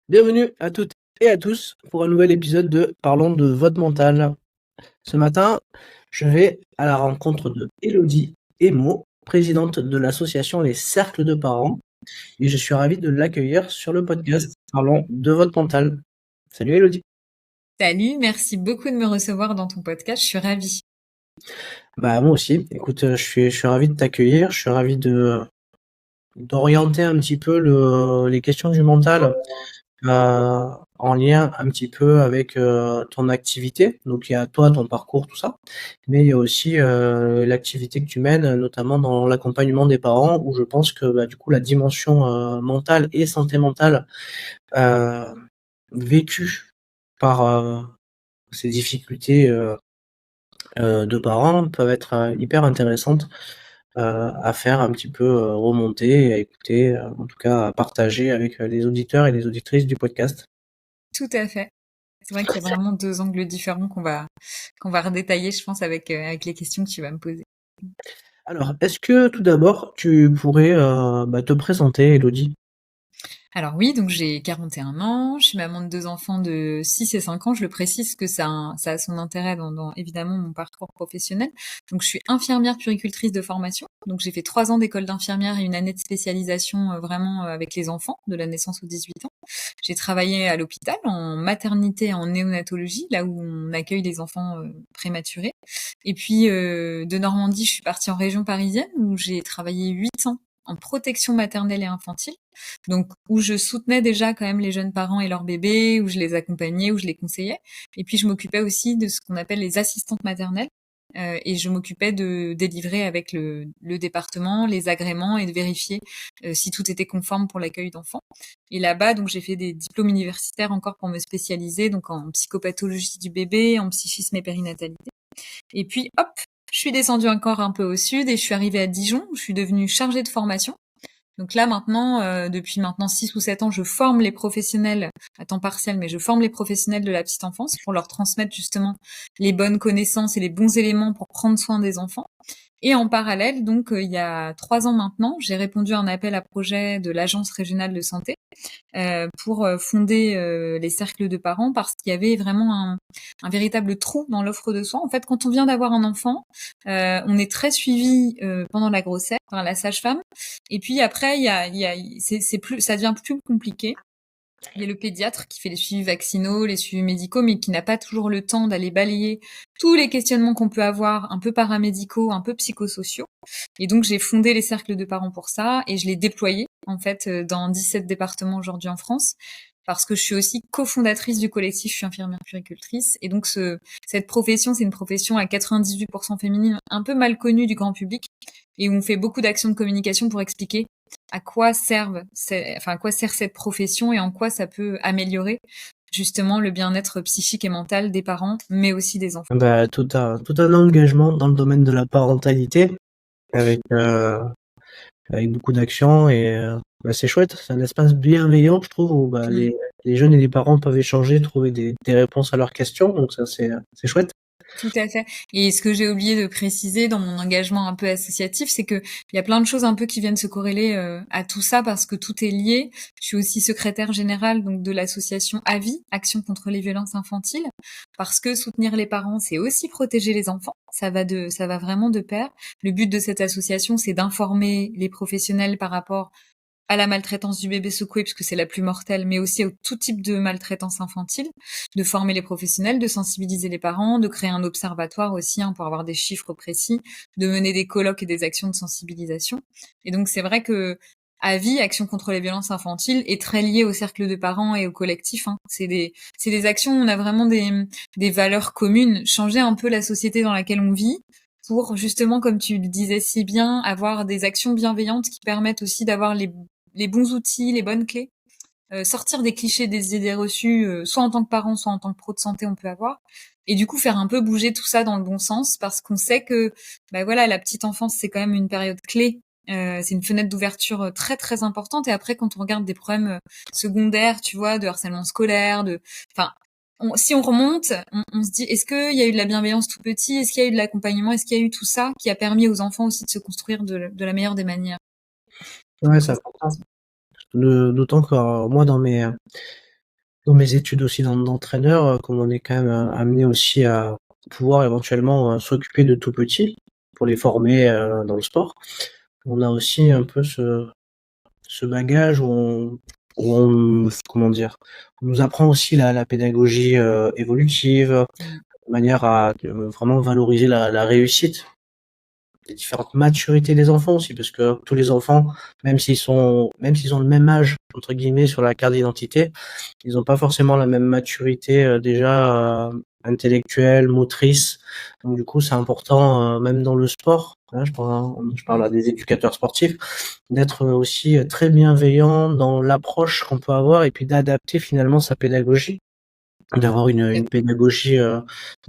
Bienvenue à toutes et à tous pour un nouvel épisode de Parlons de votre mental. Ce matin, je vais à la rencontre de Elodie Emo, présidente de l'association Les Cercles de Parents, et je suis ravi de l'accueillir sur le podcast Parlons de votre mental. Salut Elodie. Salut, merci beaucoup de me recevoir dans ton podcast, je suis ravie. Bah moi aussi. Écoute, je suis ravi de t'accueillir. Je suis ravi de d'orienter un petit peu les questions du mental en lien un petit peu avec ton activité. Donc il y a toi, ton parcours, tout ça, mais il y a aussi l'activité que tu mènes, notamment dans l'accompagnement des parents, où je pense que du coup la dimension mentale et santé mentale euh, vécue par ces difficultés de parents peuvent être hyper intéressantes à faire un petit peu remonter, à écouter, en tout cas à partager avec les auditeurs et les auditrices du podcast. Tout à fait. C'est vrai qu'il y a vraiment deux angles différents qu'on va redétailler, je pense, avec les questions que tu vas me poser. Alors, est-ce que tout d'abord, tu pourrais te présenter, Elodie? Alors oui, donc j'ai 41 ans, je suis maman de deux enfants de 6 et 5 ans. Je le précise que ça a son intérêt dans évidemment mon parcours professionnel. Donc je suis infirmière puéricultrice de formation. Donc j'ai fait 3 ans d'école d'infirmière et une année de spécialisation vraiment avec les enfants de la naissance aux 18 ans. J'ai travaillé à l'hôpital en maternité et en néonatologie, là où on accueille les enfants prématurés. Et puis de Normandie, je suis partie en région parisienne où j'ai travaillé 8 ans en protection maternelle et infantile. Donc, où je soutenais déjà quand même les jeunes parents et leurs bébés, où je les accompagnais, où je les conseillais. Et puis, je m'occupais aussi de ce qu'on appelle les assistantes maternelles. Et je m'occupais de délivrer avec le département les agréments et de vérifier si tout était conforme pour l'accueil d'enfants. Et là-bas, donc, j'ai fait des diplômes universitaires encore pour me spécialiser, donc en psychopathologie du bébé, en psychisme et périnatalité. Et puis, hop, je suis descendue encore un peu au sud et je suis arrivée à Dijon, où je suis devenue chargée de formation. Donc là maintenant, depuis maintenant 6 ou 7 ans, je forme les professionnels à temps partiel, mais je forme les professionnels de la petite enfance pour leur transmettre justement les bonnes connaissances et les bons éléments pour prendre soin des enfants. Et en parallèle, donc il y a 3 ans maintenant, j'ai répondu à un appel à projet de l'Agence régionale de santé pour fonder les cercles de parents parce qu'il y avait vraiment un véritable trou dans l'offre de soins. En fait, quand on vient d'avoir un enfant, on est très suivi pendant la grossesse par la sage-femme. Et puis après, c'est plus, ça devient plus compliqué. Il y a le pédiatre qui fait les suivis vaccinaux, les suivis médicaux, mais qui n'a pas toujours le temps d'aller balayer tous les questionnements qu'on peut avoir, un peu paramédicaux, un peu psychosociaux. Et donc, j'ai fondé les cercles de parents pour ça, et je l'ai déployé, en fait, dans 17 départements aujourd'hui en France, parce que je suis aussi cofondatrice du collectif, je suis infirmière puéricultrice, et donc cette profession, c'est une profession à 98% féminine, un peu mal connue du grand public, et où on fait beaucoup d'actions de communication pour expliquer à quoi à quoi sert cette profession et en quoi ça peut améliorer justement le bien-être psychique et mental des parents, mais aussi des enfants. Tout un engagement dans le domaine de la parentalité avec, avec beaucoup d'actions et c'est chouette. C'est un espace bienveillant, je trouve, où Mmh. les jeunes et les parents peuvent échanger, trouver des réponses à leurs questions. Donc ça, c'est chouette. Tout à fait. Et ce que j'ai oublié de préciser dans mon engagement un peu associatif, c'est que il y a plein de choses un peu qui viennent se corréler à tout ça parce que tout est lié. Je suis aussi secrétaire générale donc de l'association AVI, Action contre les violences infantiles, parce que soutenir les parents, c'est aussi protéger les enfants. Ça va vraiment de pair. Le but de cette association, c'est d'informer les professionnels par rapport à la maltraitance du bébé secoué, puisque c'est la plus mortelle, mais aussi au tout type de maltraitance infantile, de former les professionnels, de sensibiliser les parents, de créer un observatoire aussi pour avoir des chiffres précis, de mener des colloques et des actions de sensibilisation. Et donc c'est vrai que AVI, Action contre les violences infantiles, est très lié au cercle de parents et au collectif. C'est des actions où on a vraiment des valeurs communes, changer un peu la société dans laquelle on vit, pour justement, comme tu le disais si bien, avoir des actions bienveillantes qui permettent aussi d'avoir les bons outils, les bonnes clés, sortir des clichés, des idées reçues, soit en tant que parent, soit en tant que pro de santé, on peut avoir, et du coup faire un peu bouger tout ça dans le bon sens, parce qu'on sait que, voilà, la petite enfance c'est quand même une période clé. C'est une fenêtre d'ouverture très très importante. Et après, quand on regarde des problèmes secondaires, tu vois, de harcèlement scolaire, enfin, si on remonte, on se dit, est-ce qu'il y a eu de la bienveillance tout petit? Est-ce qu'il y a eu de l'accompagnement? Est-ce qu'il y a eu tout ça qui a permis aux enfants aussi de se construire de la meilleure des manières? Ouais, Donc c'est c'est important. D'autant que moi, dans mes études aussi d'entraîneur, comme on est quand même, amené aussi à pouvoir éventuellement, s'occuper de tout petits, pour les former, dans le sport. On a aussi un peu ce bagage où on comment dire? On nous apprend aussi la pédagogie, évolutive, Mmh. de manière à, vraiment valoriser la réussite, les différentes maturités des enfants aussi, parce que tous les enfants, même s'ils ont «le même âge» entre guillemets sur la carte d'identité, ils ont pas forcément la même maturité, déjà, intellectuelle, motrice. Donc du coup, c'est important, même dans le sport, hein, je parle à des éducateurs sportifs, d'être, aussi, très bienveillant dans l'approche qu'on peut avoir et puis d'adapter finalement sa pédagogie. D'avoir une pédagogie,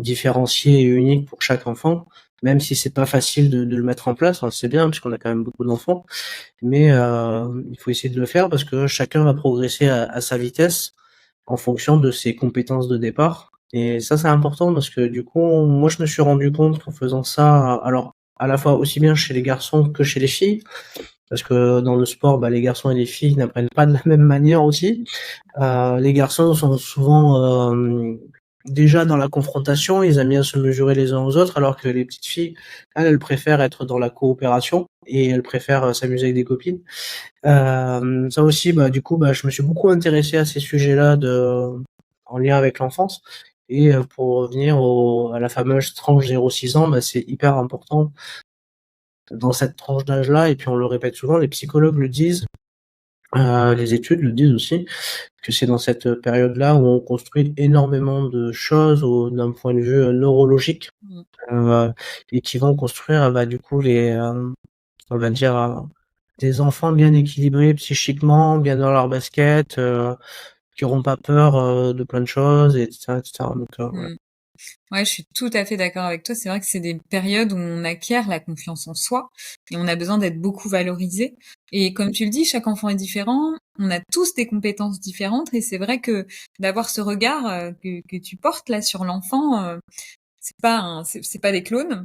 différenciée et unique pour chaque enfant, même si c'est pas facile de le mettre en place, on le sait bien, puisqu'on a quand même beaucoup d'enfants. Mais, il faut essayer de le faire parce que chacun va progresser à sa vitesse, en fonction de ses compétences de départ. Et ça, c'est important parce que du coup, moi, je me suis rendu compte qu'en faisant ça, alors à la fois aussi bien chez les garçons que chez les filles, parce que dans le sport, bah, les garçons et les filles n'apprennent pas de la même manière aussi. Les garçons sont souvent, déjà dans la confrontation, ils aiment bien se mesurer les uns aux autres, alors que les petites filles, elles préfèrent être dans la coopération et elles préfèrent, s'amuser avec des copines. Ça aussi, bah, du coup, bah, je me suis beaucoup intéressé à ces sujets-là en lien avec l'enfance. Et pour revenir à la fameuse tranche 0-6 ans, bah, c'est hyper important dans cette tranche d'âge-là, et puis on le répète souvent, les psychologues le disent, les études le disent aussi, que c'est dans cette période-là où on construit énormément de choses d'un point de vue, neurologique, Mmh. heu et qui vont construire, bah, du coup on va dire, des enfants bien équilibrés psychiquement, bien dans leur basket, qui auront pas peur, de plein de choses, et cetera, donc ouais. Mmh. Ouais, je suis tout à fait d'accord avec toi. C'est vrai que c'est des périodes où on acquiert la confiance en soi et on a besoin d'être beaucoup valorisé. Et comme tu le dis, chaque enfant est différent. On a tous des compétences différentes et c'est vrai que d'avoir ce regard que tu portes là sur l'enfant, c'est pas des clones.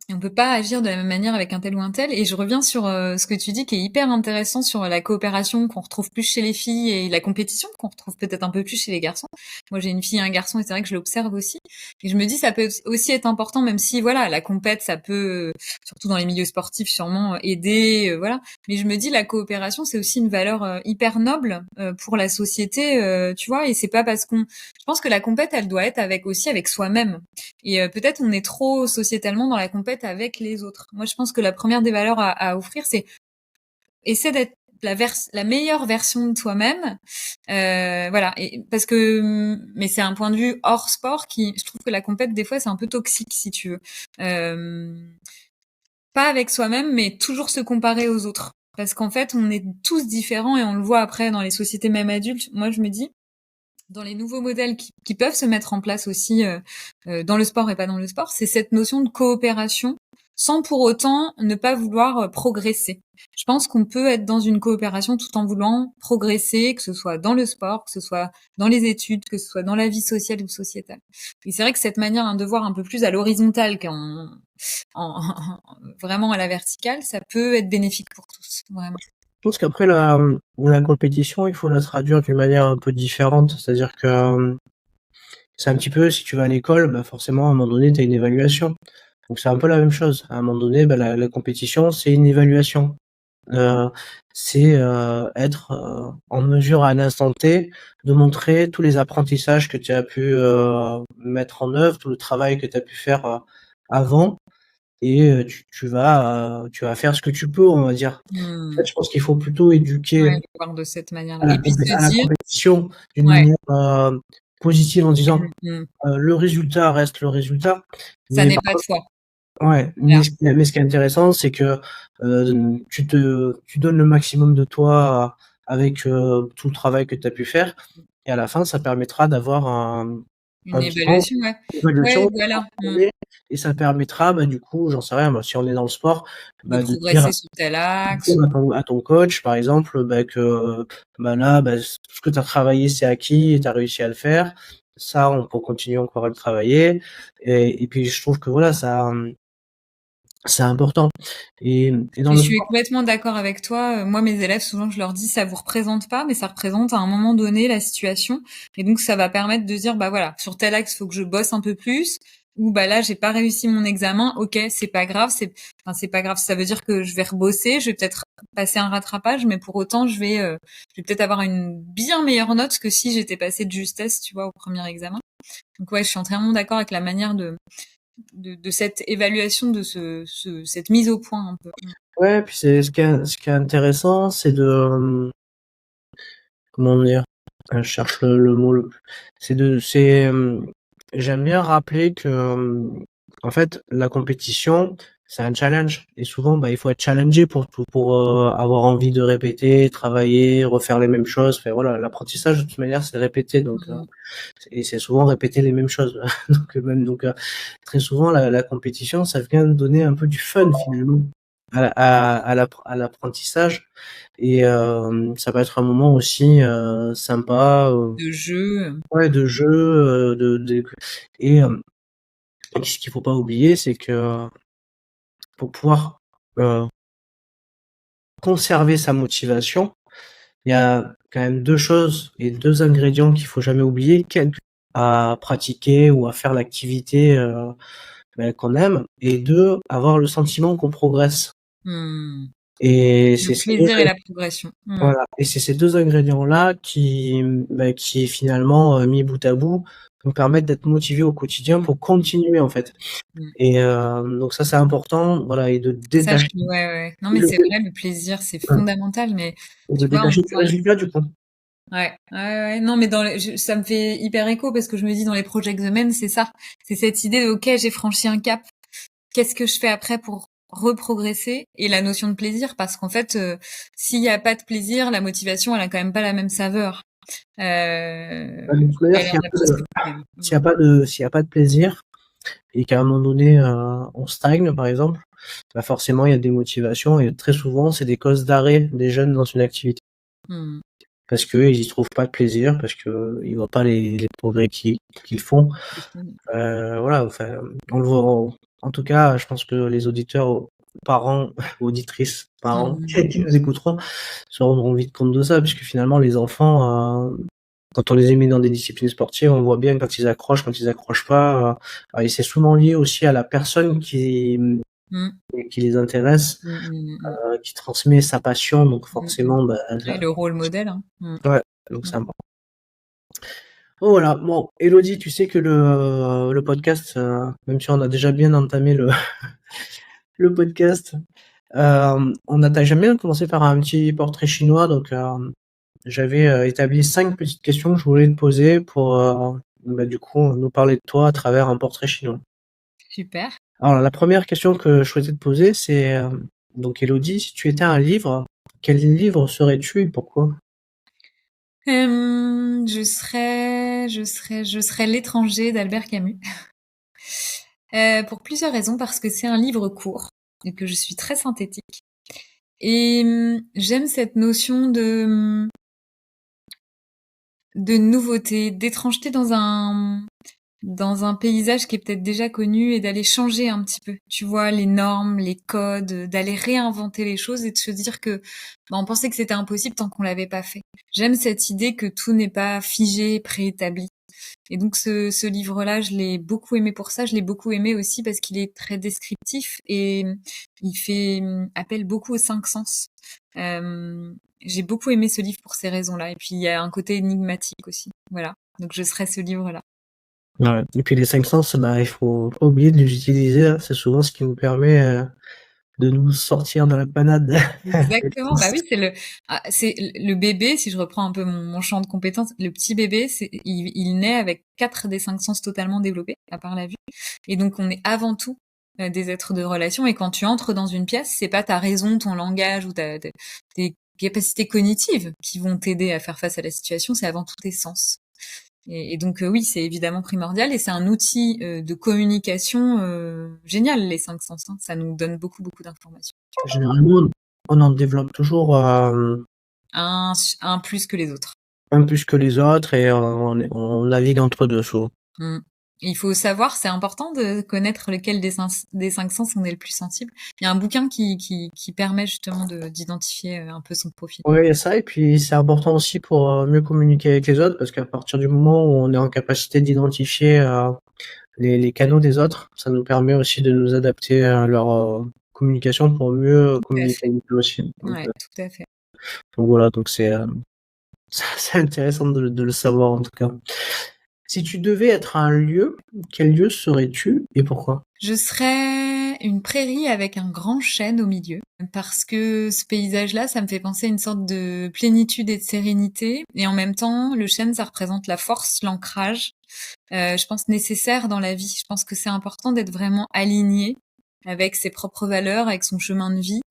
Et on peut pas agir de la même manière avec un tel ou un tel. Et je reviens sur ce que tu dis qui est hyper intéressant sur la coopération qu'on retrouve plus chez les filles et la compétition qu'on retrouve peut-être un peu plus chez les garçons. Moi, j'ai une fille et un garçon et c'est vrai que je l'observe aussi. Et je me dis, ça peut aussi être important, même si, voilà, la compète, ça peut, surtout dans les milieux sportifs, sûrement aider, voilà. Mais je me dis, la coopération, c'est aussi une valeur hyper noble pour la société, tu vois. Et c'est pas parce je pense que la compète, elle doit être aussi avec soi-même. Et peut-être on est trop sociétalement dans la compète avec les autres. Moi, je pense que la première des valeurs à offrir, c'est essaie d'être la meilleure version de toi-même. Voilà. Et parce que, mais c'est un point de vue hors sport je trouve que la compète des fois c'est un peu toxique si tu veux. Euh, Pas avec soi-même, mais toujours se comparer aux autres. Parce qu'en fait, on est tous différents et on le voit après dans les sociétés même adultes. Moi, je me dis, dans les nouveaux modèles qui peuvent se mettre en place aussi dans le sport et pas dans le sport, c'est cette notion de coopération sans pour autant ne pas vouloir progresser. Je pense qu'on peut être dans une coopération tout en voulant progresser, que ce soit dans le sport, que ce soit dans les études, que ce soit dans la vie sociale ou sociétale. Et c'est vrai que cette manière de voir un peu plus à l'horizontale vraiment à la verticale, ça peut être bénéfique pour tous, vraiment. Je pense qu'après la compétition, il faut la traduire d'une manière un peu différente. C'est-à-dire que, c'est un petit peu si tu vas à l'école, bah, forcément à un moment donné, tu as une évaluation. Donc c'est un peu la même chose. À un moment donné, bah, la compétition, c'est une évaluation. Heu, c'est, être, en mesure à un instant T de montrer tous les apprentissages que tu as pu, mettre en œuvre, tout le travail que tu as pu faire, avant, et tu vas faire ce que tu peux, on va dire. En fait, Mmh. je pense qu'il faut plutôt éduquer Ouais, voir de cette manière-là. Et puis se à la dire, compétition d'une ouais, manière, positive, en disant, mmh, le résultat reste le résultat, ça mais n'est par pas toi. ouais, Voilà. mais ce qui est intéressant, c'est que, tu donnes le maximum de toi avec, tout le travail que tu as pu faire, et à la fin, ça permettra d'avoir Une un bilan, évaluation, ouais. une Ouais, évaluation voilà, et ça permettra, bah, du coup, j'en sais rien moi, si on est dans le sport, de bah, de dire progresser sur tel axe. à ton coach, par exemple, bah, que, bah, là, bah, tout ce que tu as travaillé, c'est acquis et tu as réussi à le faire. Ça, on peut continuer encore à le travailler, et puis je trouve que voilà, ça, c'est important. Et dans Je le suis sport, complètement d'accord avec toi. Moi, mes élèves, souvent, je leur dis, ça vous représente pas, mais ça représente à un moment donné la situation. Et donc, ça va permettre de dire, bah voilà, sur tel axe, faut que je bosse un peu plus. Ou bah là, j'ai pas réussi mon examen. Ok, c'est pas grave. C'est pas grave. Ça veut dire que je vais rebosser. Je vais peut-être passer un rattrapage, mais pour autant, je vais peut-être avoir une bien meilleure note que si j'étais passée de justesse, tu vois, au premier examen. Donc ouais, je suis entièrement d'accord avec la manière de cette évaluation, de cette mise au point un peu. ouais, puis c'est ce qui est intéressant, c'est de, comment dire? Je cherche le mot j'aime bien rappeler que, en fait, la compétition, c'est un challenge et souvent, bah, il faut être challengé pour avoir envie de répéter, travailler, refaire les mêmes choses. Enfin voilà, l'apprentissage de toute manière, c'est répéter donc Mmh. et c'est souvent répéter les mêmes choses. Très souvent la compétition, ça vient donner un peu du fun finalement à l'apprentissage et ça peut être un moment aussi sympa, De jeu. ouais, de jeu, et ce qu'il faut pas oublier, c'est que pour pouvoir conserver sa motivation, il y a quand même 2 choses et 2 ingrédients qu'il faut jamais oublier, à pratiquer ou à faire l'activité, qu'on aime et 2, avoir le sentiment qu'on progresse Mmh. et Le c'est ces 2 plaisir et la progression. Mmh. voilà et c'est ces 2 ingrédients-là qui finalement, mis bout à bout, nous permettent d'être motivés au quotidien pour continuer, en fait Mmh. et donc ça, c'est important, voilà et de Ça, je détacher suis ouais, ouais. Non, mais le c'est vrai, le plaisir, c'est fondamental, mais de tu vois, détacher du résultat, du coup. ouais, ouais, ouais. Non, mais ça me fait hyper écho parce que je me dis dans les projets Xemen, c'est ça. C'est cette idée de, OK, j'ai franchi un cap. Qu'est-ce que je fais après pour reprogresser? Et la notion de plaisir, parce qu'en fait, s'il y a pas de plaisir, la motivation, elle a quand même pas la même saveur. De toute manière, Elle en a presque plus même. Mmh. s'il y a pas de plaisir et qu'à un moment donné, on stagne, par exemple, bah, forcément, il y a des motivations et très souvent, c'est des causes d'arrêt des jeunes dans une activité. Mmh. Parce qu'eux, ils y trouvent pas de plaisir, parce qu'ils voient pas les progrès qu'ils font. Voilà, enfin, on le voit en tout cas, je pense que les auditeurs, parents, auditrices, parents Mmh. qui nous écouteront se rendront vite compte de ça, puisque finalement les enfants, quand on les a mis dans des disciplines sportives, on voit bien quand ils accrochent pas, et c'est souvent lié aussi à la personne Mmh. qui les intéresse, Mmh, mmh, mmh, qui transmet sa passion, donc mmh, mmh. forcément, bah, Ouais, le rôle modèle, hein. Mmh. ouais, donc c'est Mmh. important. Oh voilà, bon, Elodie, tu sais que le podcast, même si on a déjà bien entamé le podcast, j'aime bien commencer par un petit portrait chinois, donc j'avais établi 5 petites questions que je voulais te poser pour bah, du coup nous parler de toi à travers un portrait chinois. Super. Alors la première question que je souhaitais te poser, c'est donc Elodie, si tu étais un livre, quel livre serais-tu et pourquoi? Je serais L'étranger d'Albert Camus. Pour plusieurs raisons, parce que c'est un livre court et que je suis très synthétique. Et j'aime cette notion de nouveauté, d'étrangeté dans un paysage qui est peut-être déjà connu et d'aller changer un petit peu. Tu vois, les normes, les codes, d'aller réinventer les choses et de se dire que bah, on pensait que c'était impossible tant qu'on l'avait pas fait. J'aime cette idée que tout n'est pas figé, préétabli. Et donc ce livre-là, je l'ai beaucoup aimé pour ça. Je l'ai beaucoup aimé aussi parce qu'il est très descriptif et il fait appel beaucoup aux 5 sens. J'ai beaucoup aimé ce livre pour ces raisons-là. Et puis il y a un côté énigmatique aussi. Voilà. Donc je serais ce livre-là. Ouais. Et puis les 5 sens, bah, il faut pas oublier de les utiliser, hein. C'est souvent ce qui nous permet de nous sortir de la panade. Exactement. Bah oui, c'est le bébé. Si je reprends un peu mon champ de compétences, le petit bébé, il naît avec 4 des 5 sens totalement développés, à part la vue. Et donc, on est avant tout des êtres de relation. Et quand tu entres dans une pièce, c'est pas ta raison, ton langage ou tes capacités cognitives qui vont t'aider à faire face à la situation. C'est avant tout tes sens. Et donc, oui, c'est évidemment primordial. Et c'est un outil de communication génial, les 5 sens, hein. Ça nous donne beaucoup, beaucoup d'informations. Généralement, on en développe toujours Un plus que les autres. un plus que les autres et on navigue entre deux souvent. Mmh. Il faut savoir, c'est important de connaître lequel des cinq sens on est le plus sensible. Il y a un bouquin qui permet justement d'identifier un peu son profil. Oui, il y a ça, et puis c'est important aussi pour mieux communiquer avec les autres, parce qu'à partir du moment où on est en capacité d'identifier les canaux des autres, ça nous permet aussi de nous adapter à leur communication pour mieux Tout à communiquer fait. avec eux aussi. Ouais, tout à fait. Donc voilà, donc c'est intéressant de le savoir en tout cas. Si tu devais être un lieu, quel lieu serais-tu et pourquoi? Je serais une prairie avec un grand chêne au milieu, parce que ce paysage-là, ça me fait penser à une sorte de plénitude et de sérénité, et en même temps, le chêne, ça représente la force, l'ancrage, je pense nécessaire dans la vie. Je pense que c'est important d'être vraiment aligné avec ses propres valeurs, avec son chemin de vie.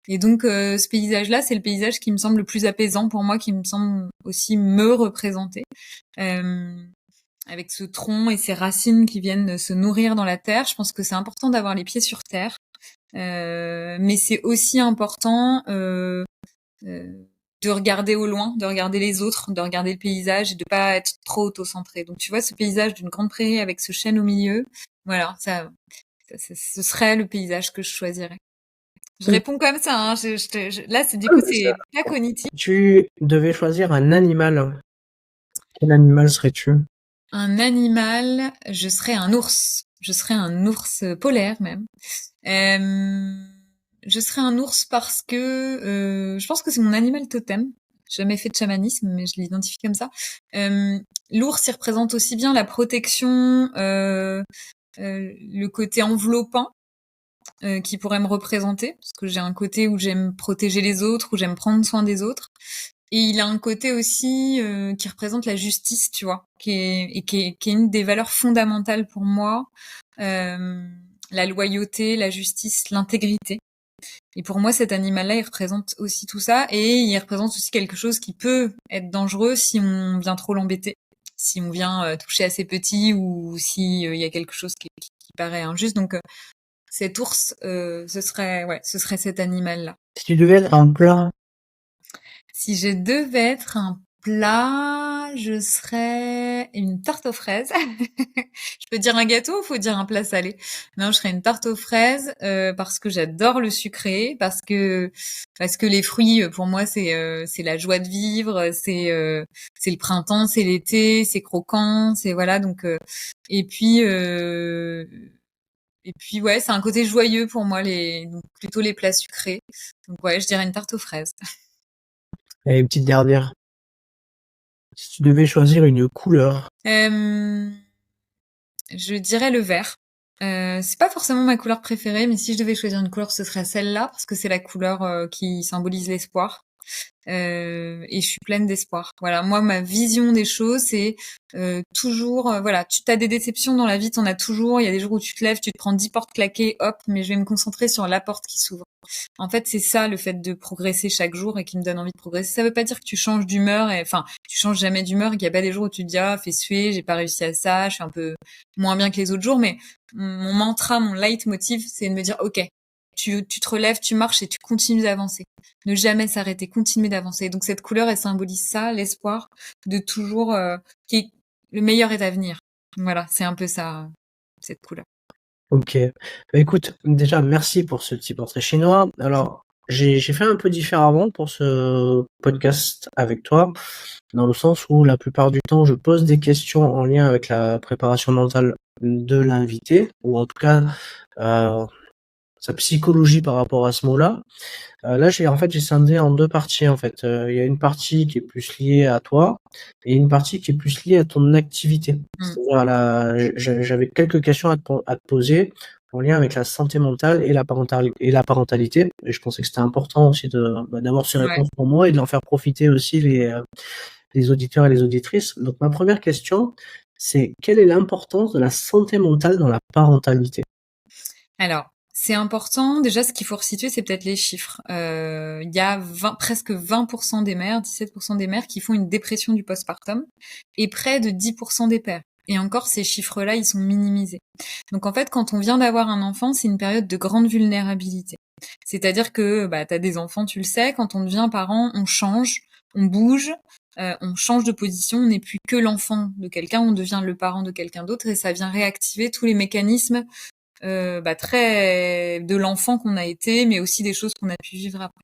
Et donc, ce paysage-là, c'est le paysage qui me semble le plus apaisant pour moi, qui me semble aussi me représenter. Avec ce tronc et ces racines qui viennent se nourrir dans la terre. Je pense que c'est important d'avoir les pieds sur terre, mais c'est aussi important de regarder au loin, de regarder les autres, de regarder le paysage et de pas être trop auto-centré. Donc tu vois ce paysage d'une grande prairie avec ce chêne au milieu, voilà, ce serait le paysage que je choisirais. Je réponds comme ça, hein. Là, c'est du coup, c'est pas cognitif. Tu devais choisir un animal. Quel animal serais-tu? Un animal, je serais un ours. Je serais un ours polaire même. Je serais un ours parce que je pense que c'est mon animal totem. J'ai jamais fait de chamanisme, mais je l'identifie comme ça. L'ours, il représente aussi bien la protection, le côté enveloppant qui pourrait me représenter, parce que j'ai un côté où j'aime protéger les autres, où j'aime prendre soin des autres. Et il a un côté aussi qui représente la justice, tu vois, qui est une des valeurs fondamentales pour moi. La loyauté, la justice, l'intégrité. Et pour moi, cet animal-là, il représente aussi tout ça, et il représente aussi quelque chose qui peut être dangereux si on vient trop l'embêter, si on vient toucher à ses petits, ou si il y a quelque chose qui paraît injuste. Donc cet ours, ce serait cet animal-là. Si tu devais être un plat, Si je devais être un plat, je serais une tarte aux fraises. Je peux dire un gâteau ou faut dire un plat salé? Non, je serais une tarte aux fraises parce que j'adore le sucré, parce que les fruits pour moi c'est la joie de vivre, c'est le printemps, c'est l'été, c'est croquant, c'est voilà donc et puis euh, et puis ouais, c'est un côté joyeux pour moi donc plutôt les plats sucrés. Donc ouais, je dirais une tarte aux fraises. et une petite dernière. Si tu devais choisir une couleur, Je dirais le vert. C'est pas forcément ma couleur préférée, mais si je devais choisir une couleur, ce serait celle-là, parce que c'est la couleur qui symbolise l'espoir. Et je suis pleine d'espoir. Voilà, moi ma vision des choses c'est toujours voilà, tu as des déceptions dans la vie, t'en as toujours, il y a des jours où tu te lèves, tu te prends 10 portes claquées, hop, mais je vais me concentrer sur la porte qui s'ouvre. En fait, c'est ça le fait de progresser chaque jour et qui me donne envie de progresser. Ça veut pas dire que tu changes d'humeur et enfin, tu changes jamais d'humeur et qu'il y a pas des jours où tu te dis ah, fais suer, j'ai pas réussi à ça, je suis un peu moins bien que les autres jours, mais mon mantra, mon leitmotiv, c'est de me dire OK, tu te relèves, tu marches et tu continues d'avancer. Ne jamais s'arrêter, continuer d'avancer. Donc cette couleur, elle symbolise ça, l'espoir de toujours le meilleur est à venir. Voilà, c'est un peu ça, cette couleur. ok. Bah, écoute, déjà, merci pour ce petit portrait chinois. Alors, j'ai fait un peu différemment pour ce podcast avec toi, dans le sens où la plupart du temps, je pose des questions en lien avec la préparation mentale de l'invité, ou en tout cas, euh, sa psychologie par rapport à ce mot-là. Là, j'ai scindé en deux parties, en fait. Il y a une partie qui est plus liée à toi et une partie qui est plus liée à ton activité. C'est-à-dire, j'avais quelques questions à te poser en lien avec la santé mentale et la parentalité. Et je pensais que c'était important aussi d'avoir ces Ouais. réponses pour moi et de l'en faire profiter aussi les auditeurs et les auditrices. Donc, ma première question, c'est quelle est l'importance de la santé mentale dans la parentalité? Alors, c'est important. Déjà, ce qu'il faut resituer, c'est peut-être les chiffres. Il y a presque 20% des mères, 17% des mères qui font une dépression du postpartum et près de 10% des pères. Et encore, ces chiffres-là, ils sont minimisés. Donc en fait, quand on vient d'avoir un enfant, c'est une période de grande vulnérabilité. C'est-à-dire que bah, tu as des enfants, tu le sais, quand on devient parent, on change, on bouge, on change de position, on n'est plus que l'enfant de quelqu'un, on devient le parent de quelqu'un d'autre et ça vient réactiver tous les mécanismes très de l'enfant qu'on a été, mais aussi des choses qu'on a pu vivre après.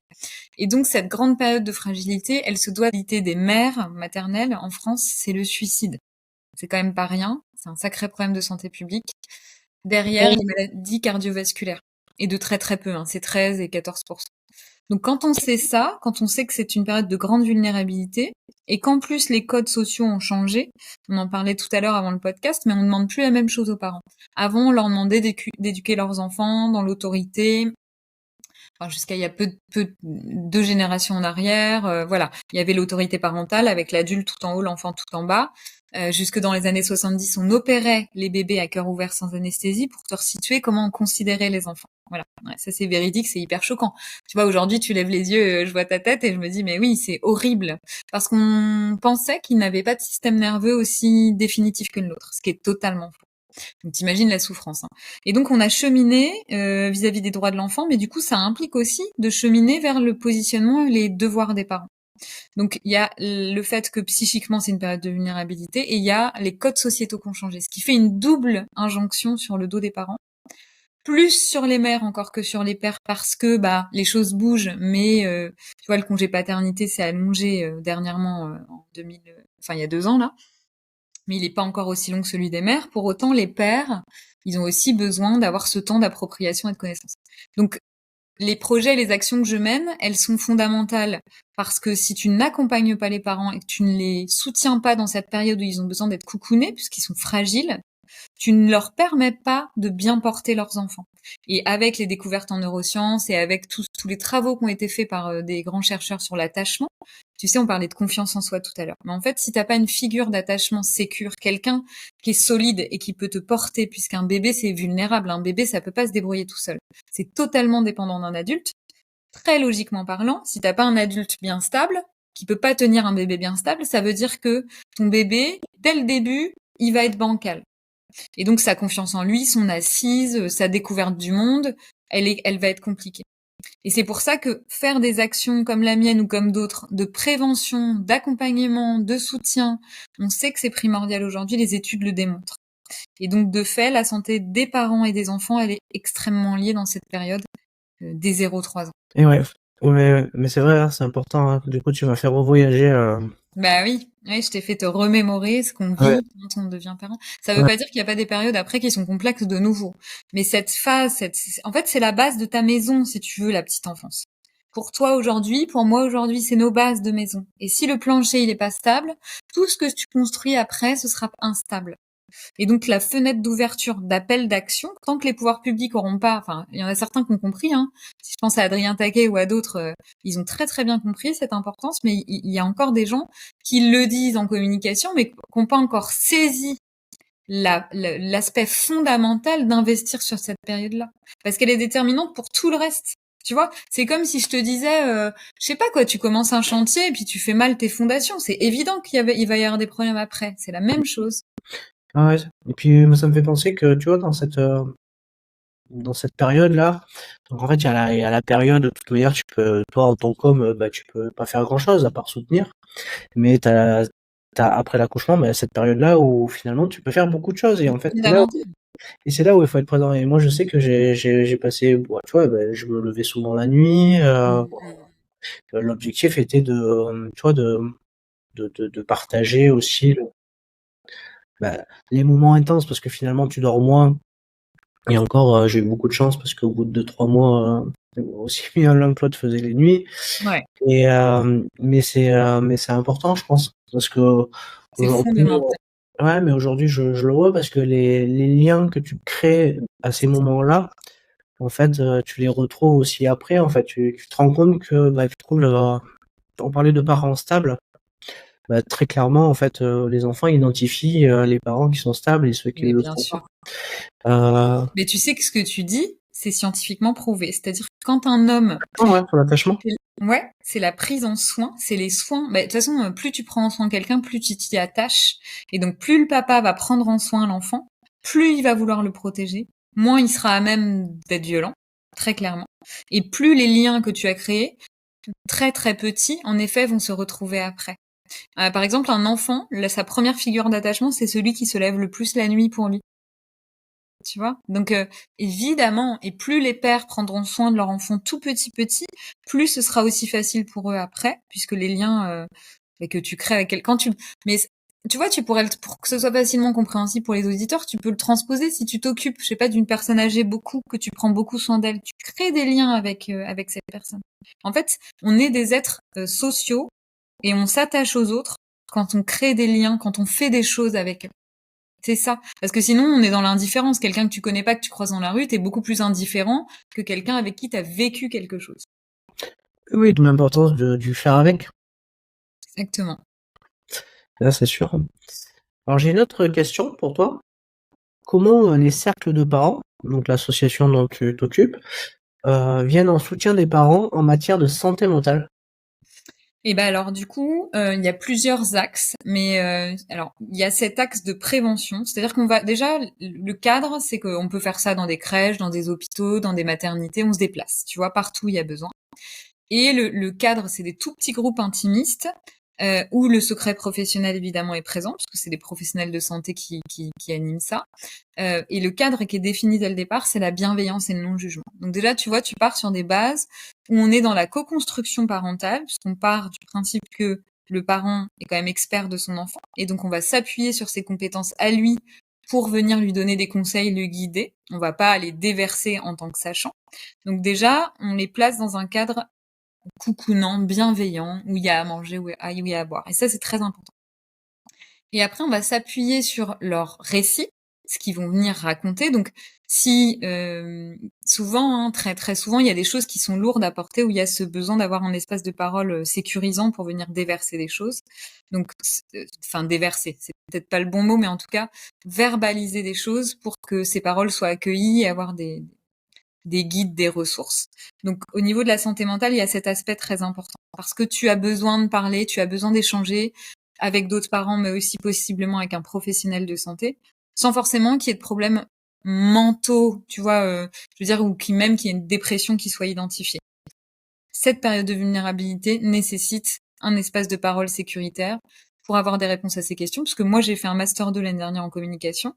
Et donc cette grande période de fragilité, elle se doit à l'idée des mères maternelles en France, c'est le suicide. C'est quand même pas rien, c'est un sacré problème de santé publique. Derrière, les maladies cardiovasculaires. Et de très très peu, hein, c'est 13 et 14%. Donc quand on sait ça, quand on sait que c'est une période de grande vulnérabilité, et qu'en plus les codes sociaux ont changé, on en parlait tout à l'heure avant le podcast, mais on ne demande plus la même chose aux parents. Avant, on leur demandait d'éduquer leurs enfants dans l'autorité, enfin, jusqu'à il y a peu deux générations en arrière, voilà. Il y avait l'autorité parentale avec l'adulte tout en haut, l'enfant tout en bas. Jusque dans les années 70, on opérait les bébés à cœur ouvert sans anesthésie pour te resituer comment on considérait les enfants. Voilà, ouais, ça c'est véridique, c'est hyper choquant. Tu vois, aujourd'hui, tu lèves les yeux, je vois ta tête et je me dis, mais oui, c'est horrible. Parce qu'on pensait qu'ils n'avaient pas de système nerveux aussi définitif que le nôtre, ce qui est totalement faux. Donc t'imagines la souffrance. Hein. Et donc on a cheminé vis-à-vis des droits de l'enfant, mais du coup ça implique aussi de cheminer vers le positionnement et les devoirs des parents. Donc il y a le fait que psychiquement c'est une période de vulnérabilité et il y a les codes sociétaux qui ont changé, ce qui fait une double injonction sur le dos des parents, plus sur les mères encore que sur les pères parce que les choses bougent, mais tu vois le congé paternité s'est allongé dernièrement en 2000, enfin il y a 2 ans là, mais il n'est pas encore aussi long que celui des mères. Pour autant les pères, ils ont aussi besoin d'avoir ce temps d'appropriation et de connaissance. Donc les projets et les actions que je mène, elles sont fondamentales parce que si tu n'accompagnes pas les parents et que tu ne les soutiens pas dans cette période où ils ont besoin d'être coucounés, puisqu'ils sont fragiles, tu ne leur permets pas de bien porter leurs enfants. Et avec les découvertes en neurosciences et avec tous les travaux qui ont été faits par des grands chercheurs sur l'attachement, tu sais, on parlait de confiance en soi tout à l'heure. Mais en fait, si t'as pas une figure d'attachement sécure, quelqu'un qui est solide et qui peut te porter, puisqu'un bébé, c'est vulnérable. Un bébé, ça peut pas se débrouiller tout seul. C'est totalement dépendant d'un adulte. Très logiquement parlant, si t'as pas un adulte bien stable, qui peut pas tenir un bébé bien stable, ça veut dire que ton bébé, dès le début, il va être bancal. Et donc, sa confiance en lui, son assise, sa découverte du monde, elle va être compliquée. Et c'est pour ça que faire des actions comme la mienne ou comme d'autres, de prévention, d'accompagnement, de soutien, on sait que c'est primordial aujourd'hui, les études le démontrent. Et donc, de fait, la santé des parents et des enfants, elle est extrêmement liée dans cette période des 0-3 ans. Et ouais, mais c'est vrai, hein, c'est important. Hein. Du coup, tu m'as fait revoyager. Bah oui, je t'ai fait te remémorer ce qu'on Ouais, vit quand on devient parent. Ça veut ouais. pas dire qu'il n'y a pas des périodes après qui sont complexes de nouveau. Mais cette phase, en fait, c'est la base de ta maison, si tu veux, la petite enfance. Pour toi aujourd'hui, pour moi aujourd'hui, c'est nos bases de maison. Et si le plancher, il est pas stable, tout ce que tu construis après, ce sera instable. Et donc la fenêtre d'ouverture d'appel d'action, tant que les pouvoirs publics auront pas, enfin il y en a certains qui ont compris, hein. Si je pense à Adrien Taquet ou à d'autres, ils ont très très bien compris cette importance, mais il y a encore des gens qui le disent en communication, mais qui n'ont pas encore saisi l'aspect fondamental d'investir sur cette période-là, parce qu'elle est déterminante pour tout le reste. Tu vois, c'est comme si je te disais, je sais pas quoi, tu commences un chantier et puis tu fais mal tes fondations. C'est évident il va y avoir des problèmes après. C'est la même chose. Ah ouais. Et puis, moi, ça me fait penser que, tu vois, dans cette période-là, donc en fait, il y a la période, de toute manière, toi, en tant qu'homme, tu peux pas faire grand-chose à part soutenir. Mais après l'accouchement, cette période-là où finalement, tu peux faire beaucoup de choses. Et en fait, Fondamental. c'est là où il faut être présent. Et moi, je sais que j'ai passé, tu vois, je me levais souvent la nuit. L'objectif était tu vois, de partager aussi les moments intenses parce que finalement, tu dors moins. Et encore, j'ai eu beaucoup de chance parce qu'au bout de 2-3 mois, aussi bien l'un que l'autre faisait les nuits. Ouais, Mais c'est important, je pense, parce que c'est aujourd'hui, fondamental. ouais, mais aujourd'hui, je le vois parce que les liens que tu crées à ces moments-là, en fait, tu les retrouves aussi après. En fait, tu te rends compte que, tu trouves on parlait de parents stables. Très clairement, en fait, les enfants identifient les parents qui sont stables et ceux qui Mais le bien sont sûr. pas. Mais tu sais que ce que tu dis, c'est scientifiquement prouvé. C'est-à-dire que quand un homme, Ouais, pour l'attachement. ouais, c'est la prise en soin, c'est les soins. De toute façon, plus tu prends en soin quelqu'un, plus tu t'y attaches. Et donc, plus le papa va prendre en soin l'enfant, plus il va vouloir le protéger, moins il sera à même d'être violent, très clairement. Et plus les liens que tu as créés, très très petits, en effet, vont se retrouver après. Par exemple, un enfant, sa première figure d'attachement, c'est celui qui se lève le plus la nuit pour lui. Tu vois? Donc évidemment, et plus les pères prendront soin de leur enfant tout petit, plus ce sera aussi facile pour eux après, puisque les liens que tu crées avec quelqu'un, mais tu vois, tu pourrais pour que ce soit facilement compréhensible pour les auditeurs, tu peux le transposer si tu t'occupes, je sais pas, d'une personne âgée beaucoup, que tu prends beaucoup soin d'elle, tu crées des liens avec cette personne. En fait, on est des êtres sociaux et on s'attache aux autres quand on crée des liens, quand on fait des choses avec eux. C'est ça. Parce que sinon, on est dans l'indifférence. Quelqu'un que tu connais pas, que tu croises dans la rue, t'es beaucoup plus indifférent que quelqu'un avec qui t'as vécu quelque chose. Oui, de l'importance du faire avec. Exactement. Là, c'est sûr. Alors, j'ai une autre question pour toi. Comment les cercles de parents, donc l'association dont tu t'occupes, viennent en soutien des parents en matière de santé mentale? Et ben alors du coup, il y a plusieurs axes, mais alors il y a cet axe de prévention, c'est-à-dire qu'on va déjà le cadre, c'est qu'on peut faire ça dans des crèches, dans des hôpitaux, dans des maternités, on se déplace, tu vois, partout il y a besoin. Et le cadre, c'est des tout petits groupes intimistes où le secret professionnel évidemment est présent, parce que c'est des professionnels de santé qui animent ça. Et le cadre qui est défini dès le départ, c'est la bienveillance et le non-jugement. Donc déjà, tu vois, tu pars sur des bases où on est dans la co-construction parentale, puisqu'on part du principe que le parent est quand même expert de son enfant, et donc on va s'appuyer sur ses compétences à lui pour venir lui donner des conseils, le guider. On va pas les déverser en tant que sachant. Donc déjà, on les place dans un cadre coucounant, bienveillant, où il y a à manger, où il y a à boire. Et ça, c'est très important. Et après, on va s'appuyer sur leurs récits, ce qu'ils vont venir raconter. Donc, si souvent, très très souvent, il y a des choses qui sont lourdes à porter, où il y a ce besoin d'avoir un espace de parole sécurisant pour venir déverser des choses. Donc, enfin déverser, c'est peut-être pas le bon mot, mais en tout cas verbaliser des choses pour que ces paroles soient accueillies et avoir des guides, des ressources. Donc au niveau de la santé mentale, il y a cet aspect très important parce que tu as besoin de parler, tu as besoin d'échanger avec d'autres parents, mais aussi possiblement avec un professionnel de santé, sans forcément qu'il y ait de problèmes mentaux, tu vois, je veux dire, ou qu'il y ait une dépression qui soit identifiée. Cette période de vulnérabilité nécessite un espace de parole sécuritaire pour avoir des réponses à ces questions, parce que moi j'ai fait un master 2 l'année dernière en communication,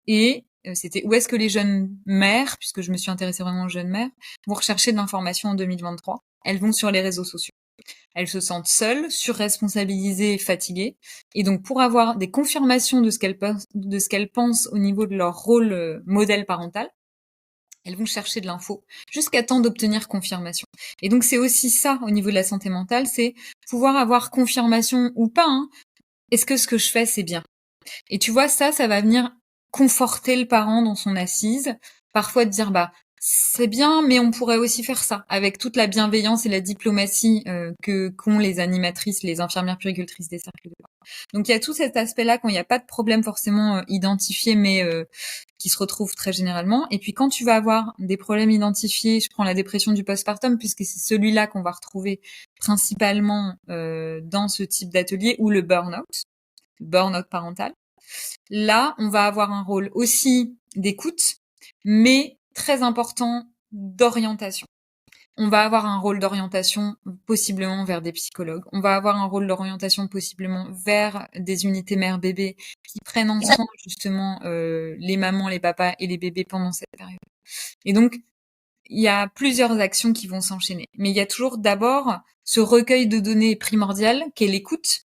et c'était où est-ce que les jeunes mères, puisque je me suis intéressée vraiment aux jeunes mères, vont rechercher de l'information en 2023. Elles vont sur les réseaux sociaux. Elles se sentent seules, surresponsabilisées et fatiguées. Et donc, pour avoir des confirmations de ce qu'elles pensent au niveau de leur rôle modèle parental, elles vont chercher de l'info jusqu'à temps d'obtenir confirmation. Et donc, c'est aussi ça au niveau de la santé mentale, c'est pouvoir avoir confirmation ou pas. Hein. Est-ce que ce que je fais, c'est bien? Et tu vois, ça va venir conforter le parent dans son assise. Parfois de dire, bah, c'est bien, mais on pourrait aussi faire ça, avec toute la bienveillance et la diplomatie qu'ont les animatrices, les infirmières puéricultrices des cercles de parents. Donc il y a tout cet aspect-là quand il n'y a pas de problème forcément identifié, mais qui se retrouve très généralement. Et puis quand tu vas avoir des problèmes identifiés, je prends la dépression du postpartum, puisque c'est celui-là qu'on va retrouver principalement dans ce type d'atelier, ou le burn-out parental. Là, on va avoir un rôle aussi d'écoute, mais très important d'orientation. On va avoir un rôle d'orientation possiblement vers des psychologues. On va avoir un rôle d'orientation possiblement vers des unités mère-bébé qui prennent en soin justement les mamans, les papas et les bébés pendant cette période. Et donc, il y a plusieurs actions qui vont s'enchaîner. Mais il y a toujours d'abord ce recueil de données primordial qu'est l'écoute.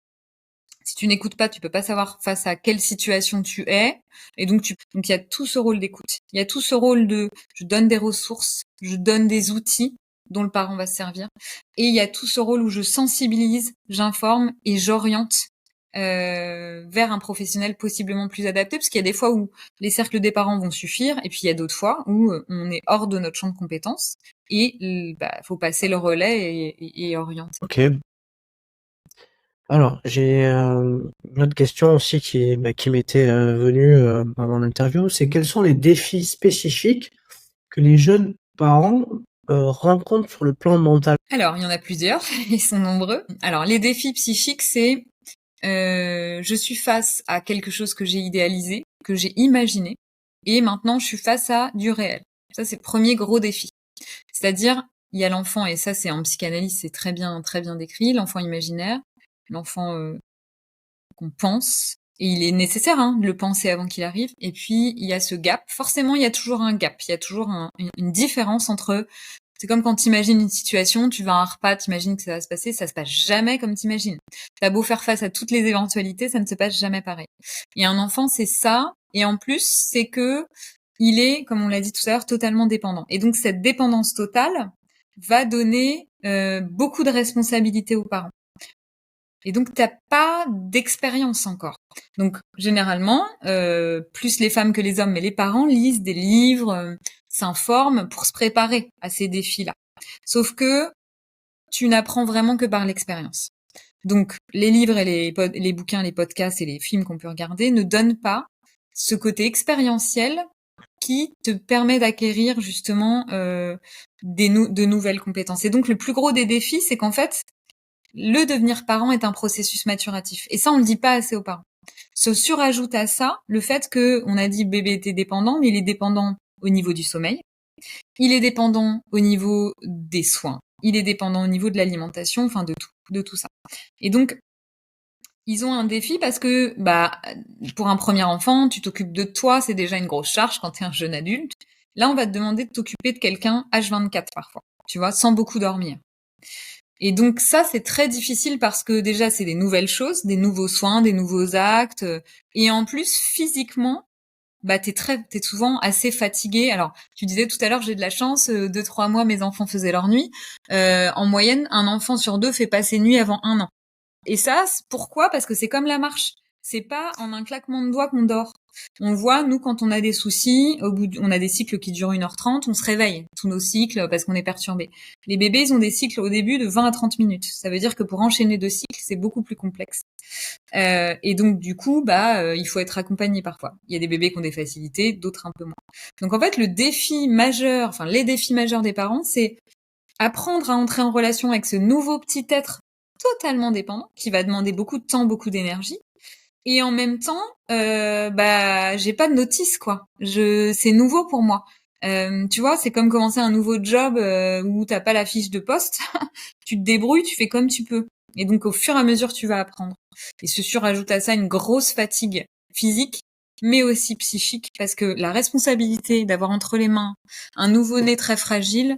Si tu n'écoutes pas, tu peux pas savoir face à quelle situation tu es. Et donc, il y a tout ce rôle d'écoute. Il y a tout ce rôle de, je donne des ressources, je donne des outils dont le parent va se servir. Et il y a tout ce rôle où je sensibilise, j'informe et j'oriente vers un professionnel possiblement plus adapté, parce qu'il y a des fois où les cercles des parents vont suffire, et puis il y a d'autres fois où on est hors de notre champ de compétences et faut passer le relais et orienter. Ok. Alors, j'ai une autre question aussi qui m'était venue pendant l'interview, c'est quels sont les défis spécifiques que les jeunes parents rencontrent sur le plan mental? Alors, il y en a plusieurs, ils sont nombreux. Alors, les défis psychiques, c'est je suis face à quelque chose que j'ai idéalisé, que j'ai imaginé, et maintenant je suis face à du réel. Ça, c'est le premier gros défi. C'est-à-dire, il y a l'enfant, et ça, c'est en psychanalyse, c'est très bien décrit, l'enfant imaginaire, l'enfant qu'on pense. Et il est nécessaire de le penser avant qu'il arrive. Et puis, il y a ce gap. Forcément, il y a toujours un gap. Il y a toujours une différence entre... C'est comme quand t'imagines une situation, tu vas à un repas, t'imagines que ça va se passer, ça se passe jamais comme t'imagines. T'as beau faire face à toutes les éventualités, ça ne se passe jamais pareil. Et un enfant, c'est ça. Et en plus, c'est que il est, comme on l'a dit tout à l'heure, totalement dépendant. Et donc, cette dépendance totale va donner beaucoup de responsabilités aux parents. Et donc, t'as pas d'expérience encore. Donc, généralement, plus les femmes que les hommes, mais les parents lisent des livres, s'informent pour se préparer à ces défis-là. Sauf que tu n'apprends vraiment que par l'expérience. Donc, les livres et les bouquins, les podcasts et les films qu'on peut regarder ne donnent pas ce côté expérientiel qui te permet d'acquérir justement de nouvelles compétences. Et donc, le plus gros des défis, c'est qu'en fait, le devenir parent est un processus maturatif. Et ça, on le dit pas assez aux parents. Se surajoute à ça le fait que on a dit bébé était dépendant, mais il est dépendant au niveau du sommeil. Il est dépendant au niveau des soins. Il est dépendant au niveau de l'alimentation, enfin de tout ça. Et donc, ils ont un défi parce que, pour un premier enfant, tu t'occupes de toi, c'est déjà une grosse charge quand t'es un jeune adulte. Là, on va te demander de t'occuper de quelqu'un H24 parfois, tu vois, sans beaucoup dormir. Et donc ça, c'est très difficile parce que déjà, c'est des nouvelles choses, des nouveaux soins, des nouveaux actes. Et en plus, physiquement, t'es souvent assez fatigué. Alors, tu disais tout à l'heure, j'ai de la chance, 2-3 mois, mes enfants faisaient leur nuit. En moyenne, un enfant sur 2 fait pas ses nuits avant 1 an. Et ça, pourquoi? Parce que c'est comme la marche. C'est pas en un claquement de doigts qu'on dort. On voit, nous, quand on a des soucis, on a des cycles qui durent 1h30, on se réveille, tous nos cycles, parce qu'on est perturbé. Les bébés, ils ont des cycles au début de 20 à 30 minutes. Ça veut dire que pour enchaîner 2 cycles, c'est beaucoup plus complexe. Et donc, du coup, il faut être accompagné parfois. Il y a des bébés qui ont des facilités, d'autres un peu moins. Donc, en fait, les défis majeurs des parents, c'est apprendre à entrer en relation avec ce nouveau petit être totalement dépendant, qui va demander beaucoup de temps, beaucoup d'énergie. Et en même temps, j'ai pas de notice, quoi. C'est nouveau pour moi. Tu vois, c'est comme commencer un nouveau job où t'as pas la fiche de poste. Tu te débrouilles, tu fais comme tu peux. Et donc, au fur et à mesure, tu vas apprendre. Et se surajoute à ça une grosse fatigue physique, mais aussi psychique, parce que la responsabilité d'avoir entre les mains un nouveau-né très fragile,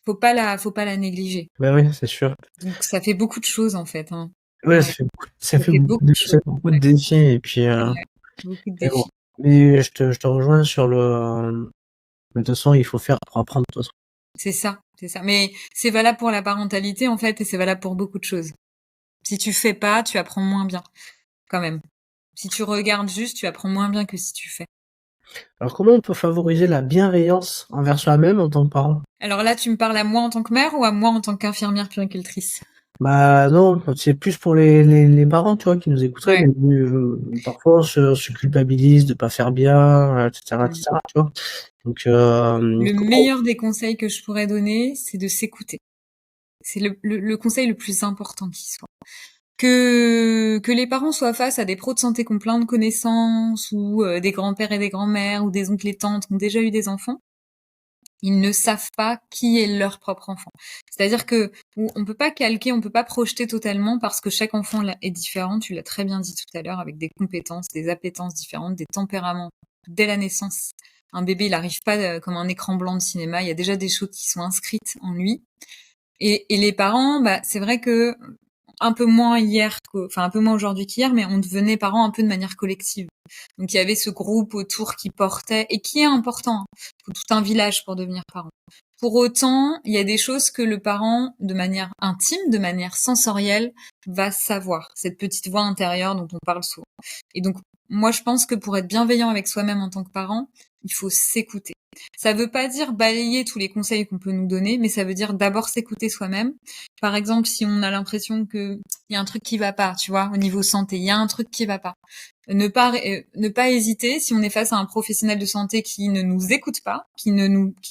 faut pas la négliger. Ben oui, c'est sûr. Donc, ça fait beaucoup de choses, en fait. Ouais, Ouais. ça fait beaucoup de, ça fait beaucoup de défis, et puis, Ouais, beaucoup de mais bon. défis. Mais je te rejoins sur de toute façon, il faut faire pour apprendre, de toute façon. C'est ça, c'est ça. Mais c'est valable pour la parentalité, en fait, et c'est valable pour beaucoup de choses. Si tu fais pas, tu apprends moins bien, quand même. Si tu regardes juste, tu apprends moins bien que si tu fais. Alors, comment on peut favoriser la bienveillance envers soi-même en tant que parent? Alors là, tu me parles à moi en tant que mère ou à moi en tant qu'infirmière puéricultrice? Bah non, c'est plus pour les parents, tu vois, qui nous écouteraient, Ouais. mais parfois on se culpabilise de pas faire bien, et cetera, tu vois? Donc, Le comment... meilleur des conseils que je pourrais donner, c'est de s'écouter. C'est le conseil le plus important qui soit. Que les parents soient face à des pros de santé qui ont plein de connaissances, ou des grands-pères et des grands-mères, ou des oncles et tantes qui ont déjà eu des enfants, ils ne savent pas qui est leur propre enfant. C'est-à-dire que on peut pas calquer, on peut pas projeter totalement parce que chaque enfant est différent, tu l'as très bien dit tout à l'heure, avec des compétences, des appétences différentes, des tempéraments. Dès la naissance, un bébé, il arrive pas comme un écran blanc de cinéma, il y a déjà des choses qui sont inscrites en lui. Et les parents, c'est vrai que un peu moins un peu moins aujourd'hui qu'hier, mais on devenait parents un peu de manière collective. Donc il y avait ce groupe autour qui portait, et qui est important. Il faut tout un village pour devenir parent. Pour autant, il y a des choses que le parent, de manière intime, de manière sensorielle, va savoir. Cette petite voix intérieure dont on parle souvent. Et donc, moi, je pense que pour être bienveillant avec soi-même en tant que parent, il faut s'écouter. Ça veut pas dire balayer tous les conseils qu'on peut nous donner, mais ça veut dire d'abord s'écouter soi-même. Par exemple, si on a l'impression que il y a un truc qui va pas, tu vois, au niveau santé, il y a un truc qui va pas. Ne pas hésiter, si on est face à un professionnel de santé qui ne nous écoute pas, qui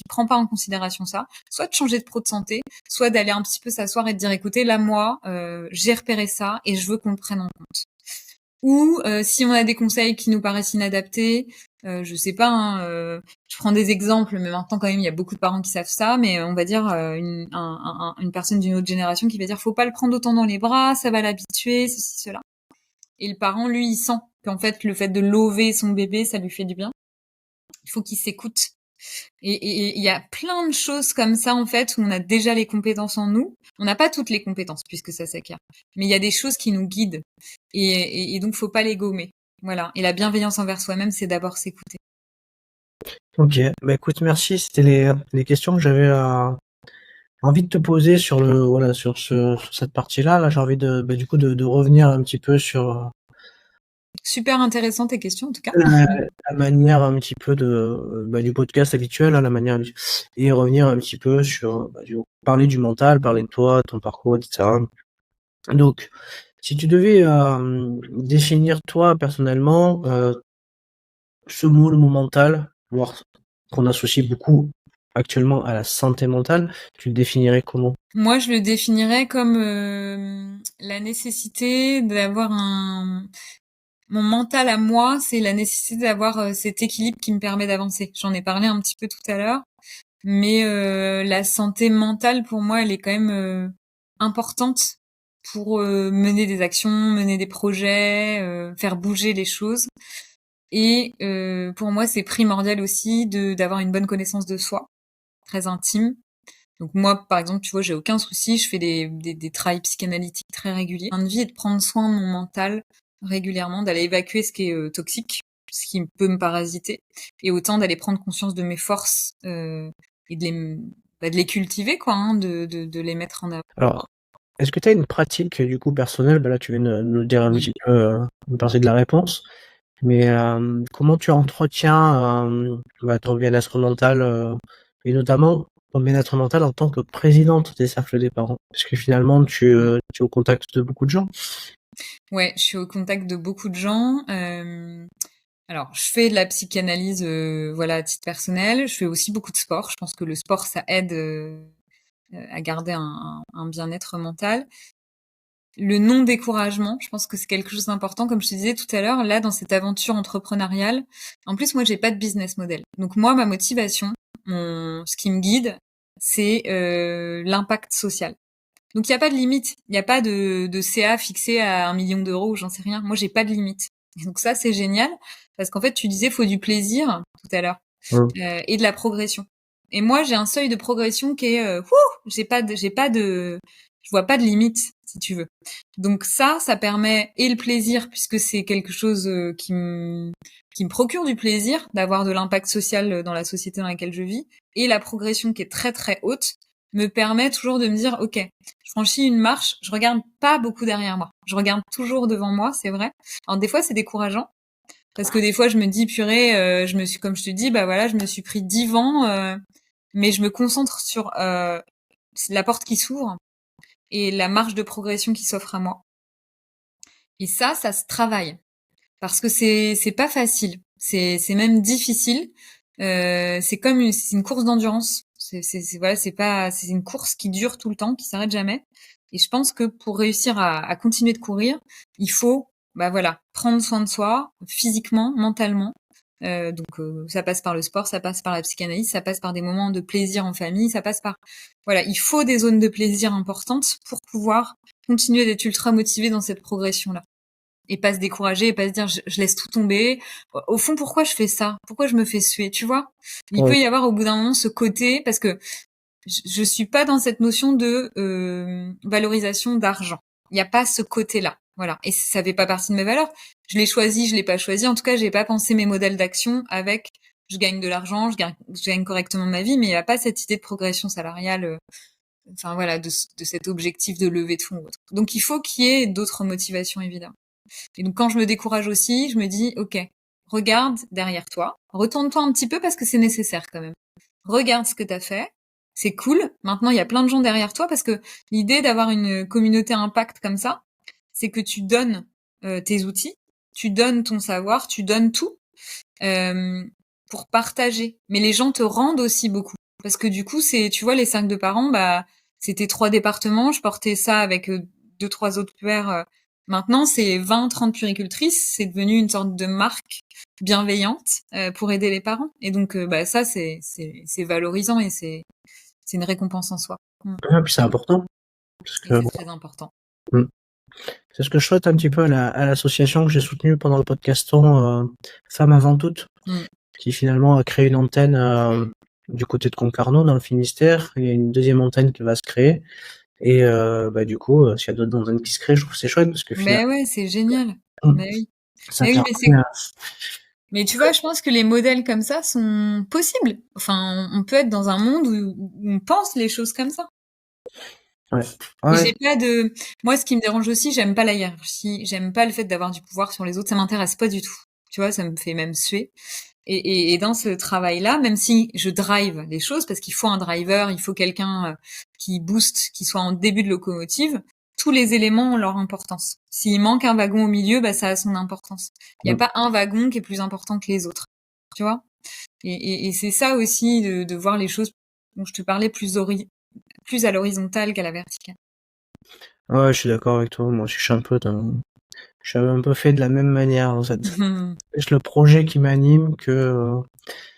prend pas en considération ça, soit de changer de pro de santé, soit d'aller un petit peu s'asseoir et de dire, écoutez, là, moi, j'ai repéré ça et je veux qu'on le prenne en compte. ou si on a des conseils qui nous paraissent inadaptés, je sais pas, hein, je prends des exemples, mais maintenant quand même il y a beaucoup de parents qui savent ça, mais on va dire une personne d'une autre génération qui va dire faut pas le prendre autant dans les bras, ça va l'habituer, ceci, cela. Et le parent, lui, il sent qu'en fait le fait de lever son bébé, ça lui fait du bien. Il faut qu'il s'écoute. Et il y a plein de choses comme ça, en fait, où on a déjà les compétences en nous. On n'a pas toutes les compétences, puisque ça s'acquiert. Mais il y a des choses qui nous guident. Et donc, faut pas les gommer. Voilà. Et la bienveillance envers soi-même, c'est d'abord s'écouter. Ok, bah écoute, merci. C'était les questions que j'avais envie de te poser sur sur cette partie-là. Là, j'ai envie du coup de revenir un petit peu sur Super intéressant tes questions, en tout cas. la manière un petit peu du podcast habituel, hein, la manière et revenir un petit peu sur parler du mental, parler de toi, ton parcours, etc. Donc, si tu devais définir toi personnellement ce mot, le mot mental, voire qu'on associe beaucoup actuellement à la santé mentale, tu le définirais comment? Moi, je le définirais comme la nécessité d'avoir mon mental à moi, c'est la nécessité d'avoir cet équilibre qui me permet d'avancer. J'en ai parlé un petit peu tout à l'heure, mais la santé mentale, pour moi, elle est quand même importante pour mener des actions, mener des projets, faire bouger les choses. Et pour moi, c'est primordial aussi d'avoir une bonne connaissance de soi, très intime. Donc moi, par exemple, tu vois, j'ai aucun souci, je fais des travails psychanalytiques très réguliers. Mon vie est de prendre soin de mon mental régulièrement, d'aller évacuer ce qui est toxique, ce qui peut me parasiter, et autant d'aller prendre conscience de mes forces et de les cultiver, quoi, hein, de les mettre en avant. Alors, est-ce que tu as une pratique du coup personnelle? Bah là, tu viens de nous dire un Oui. petit peu une partie de la réponse, mais comment tu entretiens ton bien-être mental et notamment ton bien-être mental en tant que présidente des cercles des parents? Parce que finalement, tu es au contact de beaucoup de gens. Ouais, je suis au contact de beaucoup de gens. Alors, je fais de la psychanalyse, voilà, à titre personnel. Je fais aussi beaucoup de sport. Je pense que le sport, ça aide à garder un bien-être mental. Le non-découragement, je pense que c'est quelque chose d'important. Comme je te disais tout à l'heure, là, dans cette aventure entrepreneuriale, en plus, moi, j'ai pas de business model. Donc, moi, ma motivation, ce qui me guide, c'est l'impact social. Donc, il n'y a pas de limite. Il n'y a pas de CA fixé à 1 million d'euros ou j'en sais rien. Moi, j'ai pas de limite. Et donc, ça, c'est génial. Parce qu'en fait, tu disais, faut du plaisir tout à l'heure Mmh. et de la progression. Et moi, j'ai un seuil de progression qui est, je vois pas de limite, si tu veux. Donc ça permet et le plaisir, puisque c'est quelque chose qui me procure du plaisir d'avoir de l'impact social dans la société dans laquelle je vis, et la progression qui est très très haute me permet toujours de me dire, ok, je franchis une marche, je regarde pas beaucoup derrière moi, je regarde toujours devant moi, c'est vrai. Alors des fois c'est décourageant, parce que des fois je me dis purée, comme je te dis, bah voilà, je me suis pris 10 vents, mais je me concentre sur la porte qui s'ouvre et la marge de progression qui s'offre à moi. Et ça se travaille parce que c'est pas facile, c'est même difficile. C'est une course d'endurance. Voilà, c'est une course qui dure tout le temps, qui s'arrête jamais. Et je pense que pour réussir à continuer de courir, il faut, bah voilà, prendre soin de soi, physiquement, mentalement. Ça passe par le sport, ça passe par la psychanalyse, ça passe par des moments de plaisir en famille, ça passe par, voilà, il faut des zones de plaisir importantes pour pouvoir continuer d'être ultra motivé dans cette progression-là et pas se décourager et pas se dire je laisse tout tomber. Au fond, pourquoi je fais ça? Pourquoi je me fais suer? Tu vois? Il Ouais. peut y avoir au bout d'un moment ce côté, parce que je suis pas dans cette notion de valorisation d'argent. Il n'y a pas ce côté-là. Voilà. Et ça fait pas partie de mes valeurs. Je l'ai choisi, je l'ai pas choisi. En tout cas, j'ai pas pensé mes modèles d'action avec je gagne de l'argent, je gagne correctement ma vie, mais il n'y a pas cette idée de progression salariale, enfin voilà, de cet objectif de levée de fonds ou autre. Donc il faut qu'il y ait d'autres motivations, évidemment. Et donc quand je me décourage aussi, je me dis, ok, regarde derrière toi, retourne-toi un petit peu parce que c'est nécessaire quand même. Regarde ce que t'as fait, c'est cool. Maintenant, il y a plein de gens derrière toi parce que l'idée d'avoir une communauté impact comme ça, c'est que tu donnes tes outils, tu donnes ton savoir, tu donnes tout euh, pour partager. Mais les gens te rendent aussi beaucoup parce que du coup, tu vois, les 5 de parents, bah, c'était 3 départements. Je portais ça avec 2, 3 autres pairs Maintenant, c'est 20-30 puéricultrices, c'est devenu une sorte de marque bienveillante pour aider les parents. Et donc, ça, c'est valorisant et c'est une récompense en soi. Ouais, puis c'est important parce Et que c'est très important. c'est ce que je souhaite un petit peu à l'association que j'ai soutenue pendant le podcaston Femmes avant toutes, qui finalement a créé une antenne du côté de Concarneau dans le Finistère. Il y a une deuxième antenne qui va se créer. Et du coup, s'il y a d'autres antennes qui se créent, je trouve que c'est chouette parce que Mais finalement, ouais, c'est génial. Mais oui. ça Mais oui, permet à... mais tu vois, je pense que les modèles comme ça sont possibles. Enfin, on peut être dans un monde où on pense les choses comme ça. Ouais. Et Ouais. j'ai pas de, moi, ce qui me dérange aussi, j'aime pas la hiérarchie, j'aime pas le fait d'avoir du pouvoir sur les autres, ça m'intéresse pas du tout. Tu vois, ça me fait même suer. Et dans ce travail-là, même si je drive les choses, parce qu'il faut un driver, il faut quelqu'un qui booste, qui soit en début de locomotive, tous les éléments ont leur importance. S'il manque un wagon au milieu, ça a son importance. Il n'y a pas un wagon qui est plus important que les autres. Tu vois? Et c'est ça aussi de voir les choses dont je te parlais plus à l'horizontale qu'à la verticale. Ouais, je suis d'accord avec toi. Moi aussi, je suis un peu fait de la même manière, en fait. C'est le projet qui m'anime que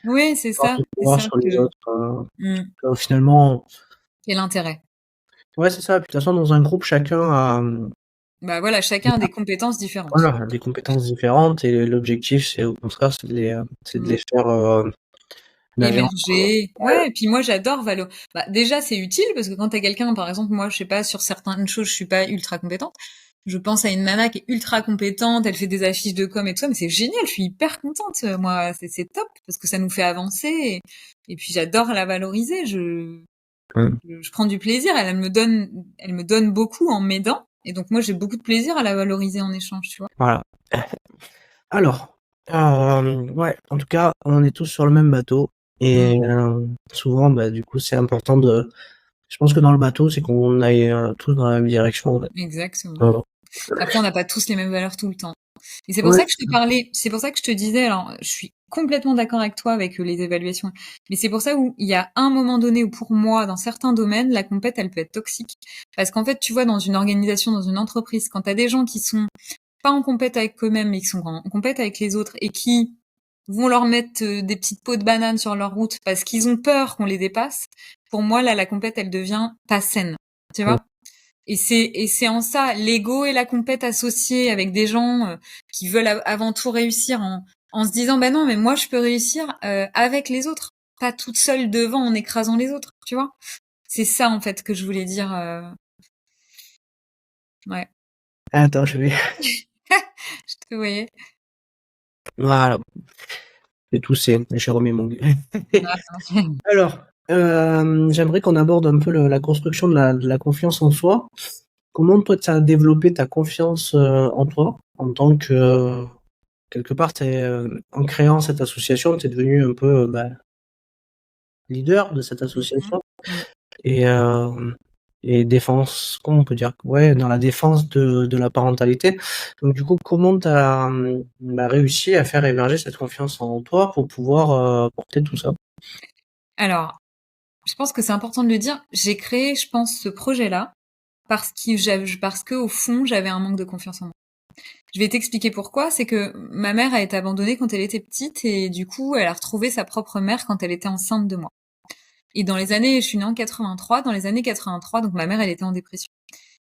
Oui, c'est avoir ça, du c'est pouvoir ça sur les que. autres. Mm. Finalement, Et l'intérêt. ouais, c'est ça. Puis, de toute façon, dans un groupe, chacun a, Bah voilà, chacun a des compétences différentes. voilà, des compétences différentes et l'objectif, c'est au contraire, c'est de les faire nager ensemble. Émerger. Ouais, et puis moi j'adore déjà c'est utile parce que quand t'as quelqu'un, par exemple, moi je sais pas, sur certaines choses je suis pas ultra compétente. Je pense à une nana qui est ultra compétente, elle fait des affiches de com et tout ça, mais c'est génial, je suis hyper contente. Moi, c'est top parce que ça nous fait avancer et puis j'adore la valoriser. Je prends du plaisir, elle me donne beaucoup en m'aidant et donc moi j'ai beaucoup de plaisir à la valoriser en échange, tu vois. Voilà. Alors, ouais, en tout cas, on est tous sur le même bateau et souvent, du coup, c'est important de... Je pense que dans le bateau, c'est qu'on aille tous dans la même direction, en fait. Exactement. Voilà. Après, on n'a pas tous les mêmes valeurs tout le temps. Et c'est pour Ouais, ça que je te parlais, c'est pour ça que je te disais, alors, je suis complètement d'accord avec toi avec les évaluations, mais c'est pour ça où il y a un moment donné où pour moi, dans certains domaines, la compète, elle peut être toxique. Parce qu'en fait, tu vois, dans une organisation, dans une entreprise, quand t'as des gens qui sont pas en compète avec eux-mêmes, mais qui sont en compète avec les autres et qui vont leur mettre des petites peaux de banane sur leur route parce qu'ils ont peur qu'on les dépasse, pour moi, là, la compète, elle devient pas saine. Tu vois? Et c'est en ça l'ego et la compète associés avec des gens qui veulent avant tout réussir en se disant bah non mais moi je peux réussir avec les autres, pas toute seule devant en écrasant les autres, tu vois. C'est ça en fait que je voulais dire. Ouais. attends, je vais... Je te voyais. Voilà, j'ai toussé, j'ai remis mon... Ah. Alors, j'aimerais qu'on aborde un peu la construction de la confiance en soi. Comment toi, tu as développé ta confiance en toi en tant que, quelque part, en créant cette association, tu es devenu un peu leader de cette association Mm. et, euh, et défense, comment on peut dire? Ouais, dans la défense de la parentalité. Donc, du coup, comment tu as réussi à faire émerger cette confiance en toi pour pouvoir porter tout ça? Alors, je pense que c'est important de le dire. J'ai créé, je pense, ce projet-là parce que au fond, j'avais un manque de confiance en moi. Je vais t'expliquer pourquoi. C'est que ma mère a été abandonnée quand elle était petite et du coup, elle a retrouvé sa propre mère quand elle était enceinte de moi. Et dans les années, je suis née en 83, dans les années 83, donc ma mère, elle était en dépression.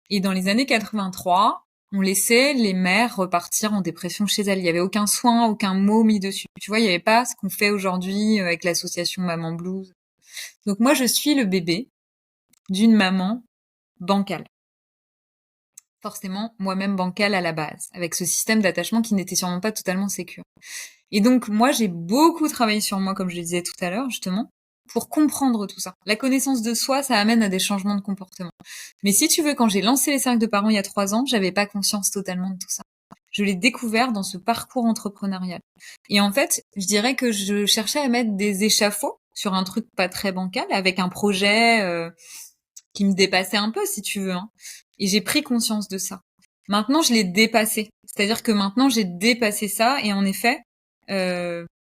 Et dans les années 83, on laissait les mères repartir en dépression chez elles. Il y avait aucun soin, aucun mot mis dessus. Tu vois, il y avait pas ce qu'on fait aujourd'hui avec l'association Maman Blues. Donc moi, je suis le bébé d'une maman bancale. Forcément, moi-même bancale à la base, avec ce système d'attachement qui n'était sûrement pas totalement sécure. Et donc, moi, j'ai beaucoup travaillé sur moi, comme je le disais tout à l'heure, justement, pour comprendre tout ça. La connaissance de soi, ça amène à des changements de comportement. Mais si tu veux, quand j'ai lancé les cercles de parents il y a 3 ans, j'avais pas conscience totalement de tout ça. Je l'ai découvert dans ce parcours entrepreneurial. Et en fait, je dirais que je cherchais à mettre des échafauds sur un truc pas très bancal, avec un projet qui me dépassait un peu, si tu veux. Hein. Et j'ai pris conscience de ça. Maintenant, je l'ai dépassé. C'est-à-dire que maintenant, j'ai dépassé ça. Et en effet,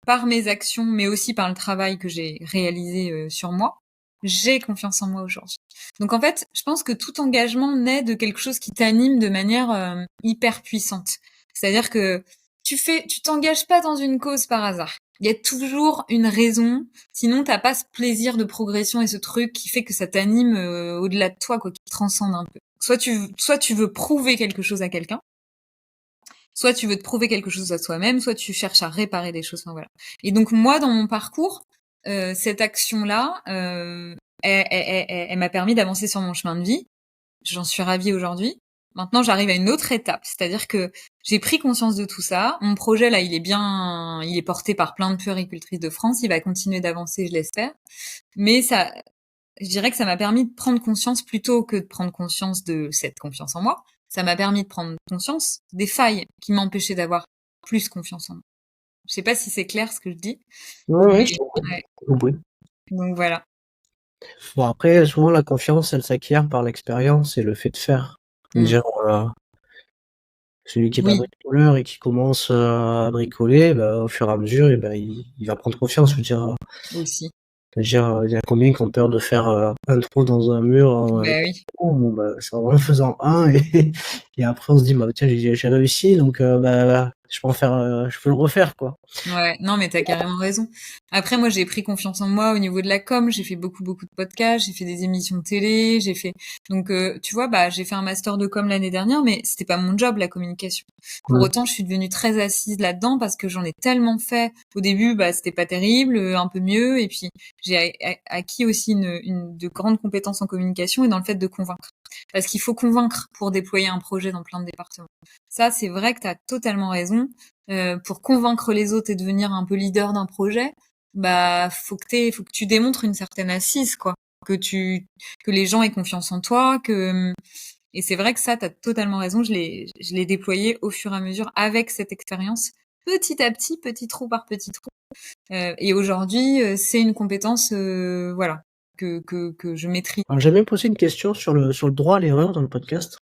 par mes actions, mais aussi par le travail que j'ai réalisé sur moi, j'ai confiance en moi aujourd'hui. Donc en fait, je pense que tout engagement naît de quelque chose qui t'anime de manière hyper puissante. C'est-à-dire que tu t'engages pas dans une cause par hasard. Il y a toujours une raison. Sinon, t'as pas ce plaisir de progression et ce truc qui fait que ça t'anime au-delà de toi, quoi, qui te transcende un peu. Soit tu veux prouver quelque chose à quelqu'un, soit tu veux te prouver quelque chose à toi-même, soit tu cherches à réparer des choses. Enfin, voilà. Et donc moi, dans mon parcours, cette action-là, elle m'a permis d'avancer sur mon chemin de vie. J'en suis ravie aujourd'hui. Maintenant, j'arrive à une autre étape, c'est-à-dire que j'ai pris conscience de tout ça. Mon projet là, il est porté par plein de puéricultrices de France. Il va continuer d'avancer, je l'espère. Mais ça, je dirais que ça m'a permis de prendre conscience plutôt que de prendre conscience de cette confiance en moi. Ça m'a permis de prendre conscience des failles qui m'empêchaient d'avoir plus confiance en moi. Je sais pas si c'est clair ce que je dis, Ouais, mais je comprends. ouais. J'ai compris. Donc voilà. Bon, après, souvent, la confiance, elle s'acquiert par l'expérience et le fait de faire. Mm. Dire, celui qui est pas Oui, bricoleur et qui commence à bricoler, bah, au fur et à mesure, et ben, il va prendre confiance. aussi. Il y a combien qui ont peur de faire un trou dans un mur Ben oui. bon, bah, c'est en faisant un et après on se dit bah tiens j'ai réussi donc bah je peux en faire je peux le refaire quoi. Ouais, non, mais t'as carrément raison. Après, moi, j'ai pris confiance en moi au niveau de la com. J'ai fait beaucoup de podcasts. J'ai fait des émissions de télé. Donc, tu vois, bah, j'ai fait un master de com l'année dernière, mais c'était pas mon job, la communication. Pour Ouais. autant, je suis devenue très assise là-dedans parce que j'en ai tellement fait. Au début, bah, c'était pas terrible, un peu mieux. Et puis, j'ai acquis aussi de grandes compétences en communication et dans le fait de convaincre. Parce qu'il faut convaincre pour déployer un projet dans plein de départements. Ça, c'est vrai que t'as totalement raison. Pour convaincre les autres et devenir un peu leader d'un projet, bah faut que tu démontres une certaine assise, quoi, que les gens aient confiance en toi, et c'est vrai que ça, t'as totalement raison. Je l'ai déployé au fur et à mesure avec cette expérience, petit à petit, petit trou par petit trou. Et aujourd'hui, c'est une compétence, voilà, que je maîtrise. Alors j'avais posé une question sur le droit à l'erreur dans le podcast.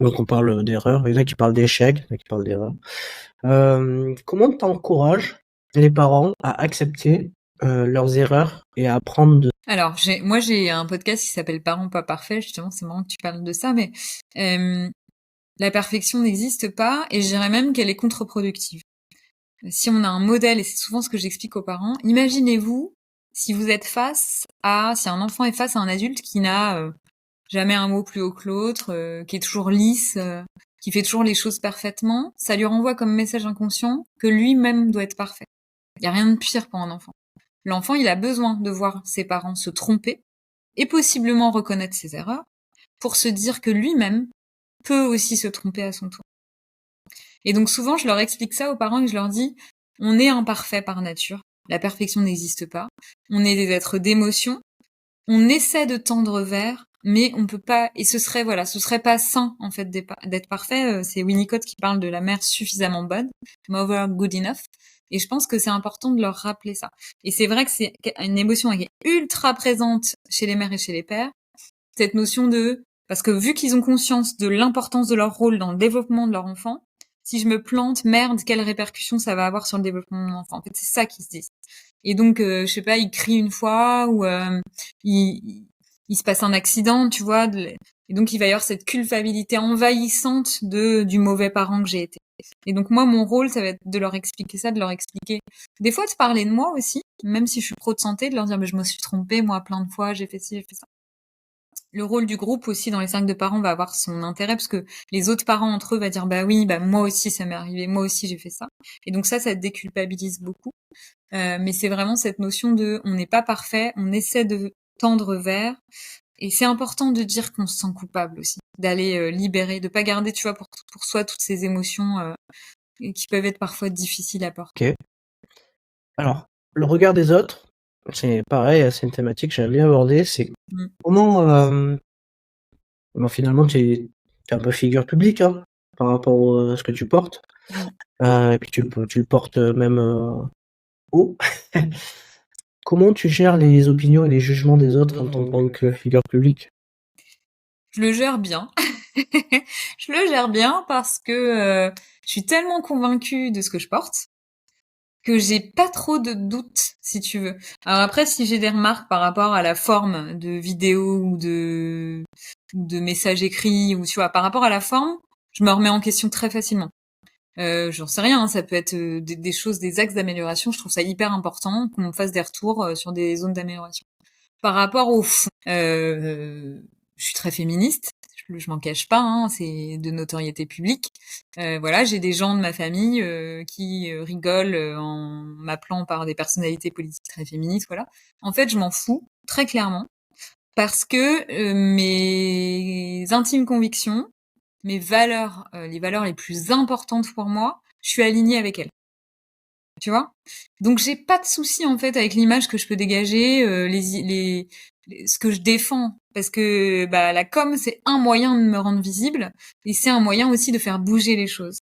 Donc on parle d'erreur, il y en a qui parlent d'échec, il y en a qui parlent d'erreur. Comment t'encourages les parents à accepter leurs erreurs et à apprendre de... Alors, j'ai un podcast qui s'appelle Parents pas parfaits. Justement, c'est marrant que tu parles de ça, mais la perfection n'existe pas et je dirais même qu'elle est contre-productive. Si on a un modèle, et c'est souvent ce que j'explique aux parents, imaginez-vous si si un enfant est face à un adulte qui n'a jamais un mot plus haut que l'autre, qui est toujours lisse, qui fait toujours les choses parfaitement, ça lui renvoie comme message inconscient que lui-même doit être parfait. Il n'y a rien de pire pour un enfant. L'enfant, il a besoin de voir ses parents se tromper et possiblement reconnaître ses erreurs pour se dire que lui-même peut aussi se tromper à son tour. Et donc souvent, je leur explique ça aux parents et je leur dis, on est imparfait par nature, la perfection n'existe pas, on est des êtres d'émotion, on essaie de tendre vers, mais on peut pas, et ce serait pas sain, en fait, d'être parfait. C'est Winnicott qui parle de la mère suffisamment bonne, mother good enough. Et je pense que c'est important de leur rappeler ça. Et c'est vrai que c'est une émotion qui est ultra présente chez les mères et chez les pères. Cette notion parce que vu qu'ils ont conscience de l'importance de leur rôle dans le développement de leur enfant, si je me plante, merde, quelles répercussions ça va avoir sur le développement de mon enfant. En fait, c'est ça qu'ils se disent. Et donc, je sais pas, ils crient une fois ou il se passe un accident, tu vois. Et donc, il va y avoir cette culpabilité envahissante du mauvais parent que j'ai été. Et donc, moi, mon rôle, ça va être de leur expliquer ça, de leur expliquer. Des fois, de parler de moi aussi, même si je suis pro de santé, de leur dire, mais je me suis trompée, moi, plein de fois, j'ai fait ci, j'ai fait ça. Le rôle du groupe aussi dans les cercles de parents va avoir son intérêt parce que les autres parents entre eux va dire bah oui bah moi aussi ça m'est arrivé, moi aussi j'ai fait ça, et donc ça déculpabilise beaucoup. Mais c'est vraiment cette notion de on n'est pas parfait, on essaie de tendre vers, et c'est important de dire qu'on se sent coupable aussi, d'aller libérer, de pas garder tu vois pour soi toutes ces émotions qui peuvent être parfois difficiles à porter. Ok. Alors, le regard des autres, c'est pareil, c'est une thématique que j'avais bien abordée, c'est Mm. comment bon, finalement tu es un peu figure publique hein, par rapport à ce que tu portes. Mm. Et puis tu le portes même haut. Comment tu gères les opinions et les jugements des autres en tant que figure publique? Je le gère bien. Je le gère bien parce que je suis tellement convaincue de ce que je porte que j'ai pas trop de doutes, si tu veux. Alors après, si j'ai des remarques par rapport à la forme de vidéo ou de messages écrits, ou tu vois, par rapport à la forme, je me remets en question très facilement. J'en sais rien, hein, ça peut être des choses, des axes d'amélioration. Je trouve ça hyper important qu'on fasse des retours sur des zones d'amélioration. Par rapport au fond, je suis très féministe, je m'en cache pas, hein, c'est de notoriété publique. Voilà, j'ai des gens de ma famille qui rigolent en m'appelant par des personnalités politiques très féministes. Voilà. En fait, je m'en fous très clairement parce que mes intimes convictions, mes valeurs, les valeurs les plus importantes pour moi, je suis alignée avec elles. Tu vois? Donc j'ai pas de souci en fait avec l'image que je peux dégager, ce que je défends, parce que bah la com c'est un moyen de me rendre visible et c'est un moyen aussi de faire bouger les choses.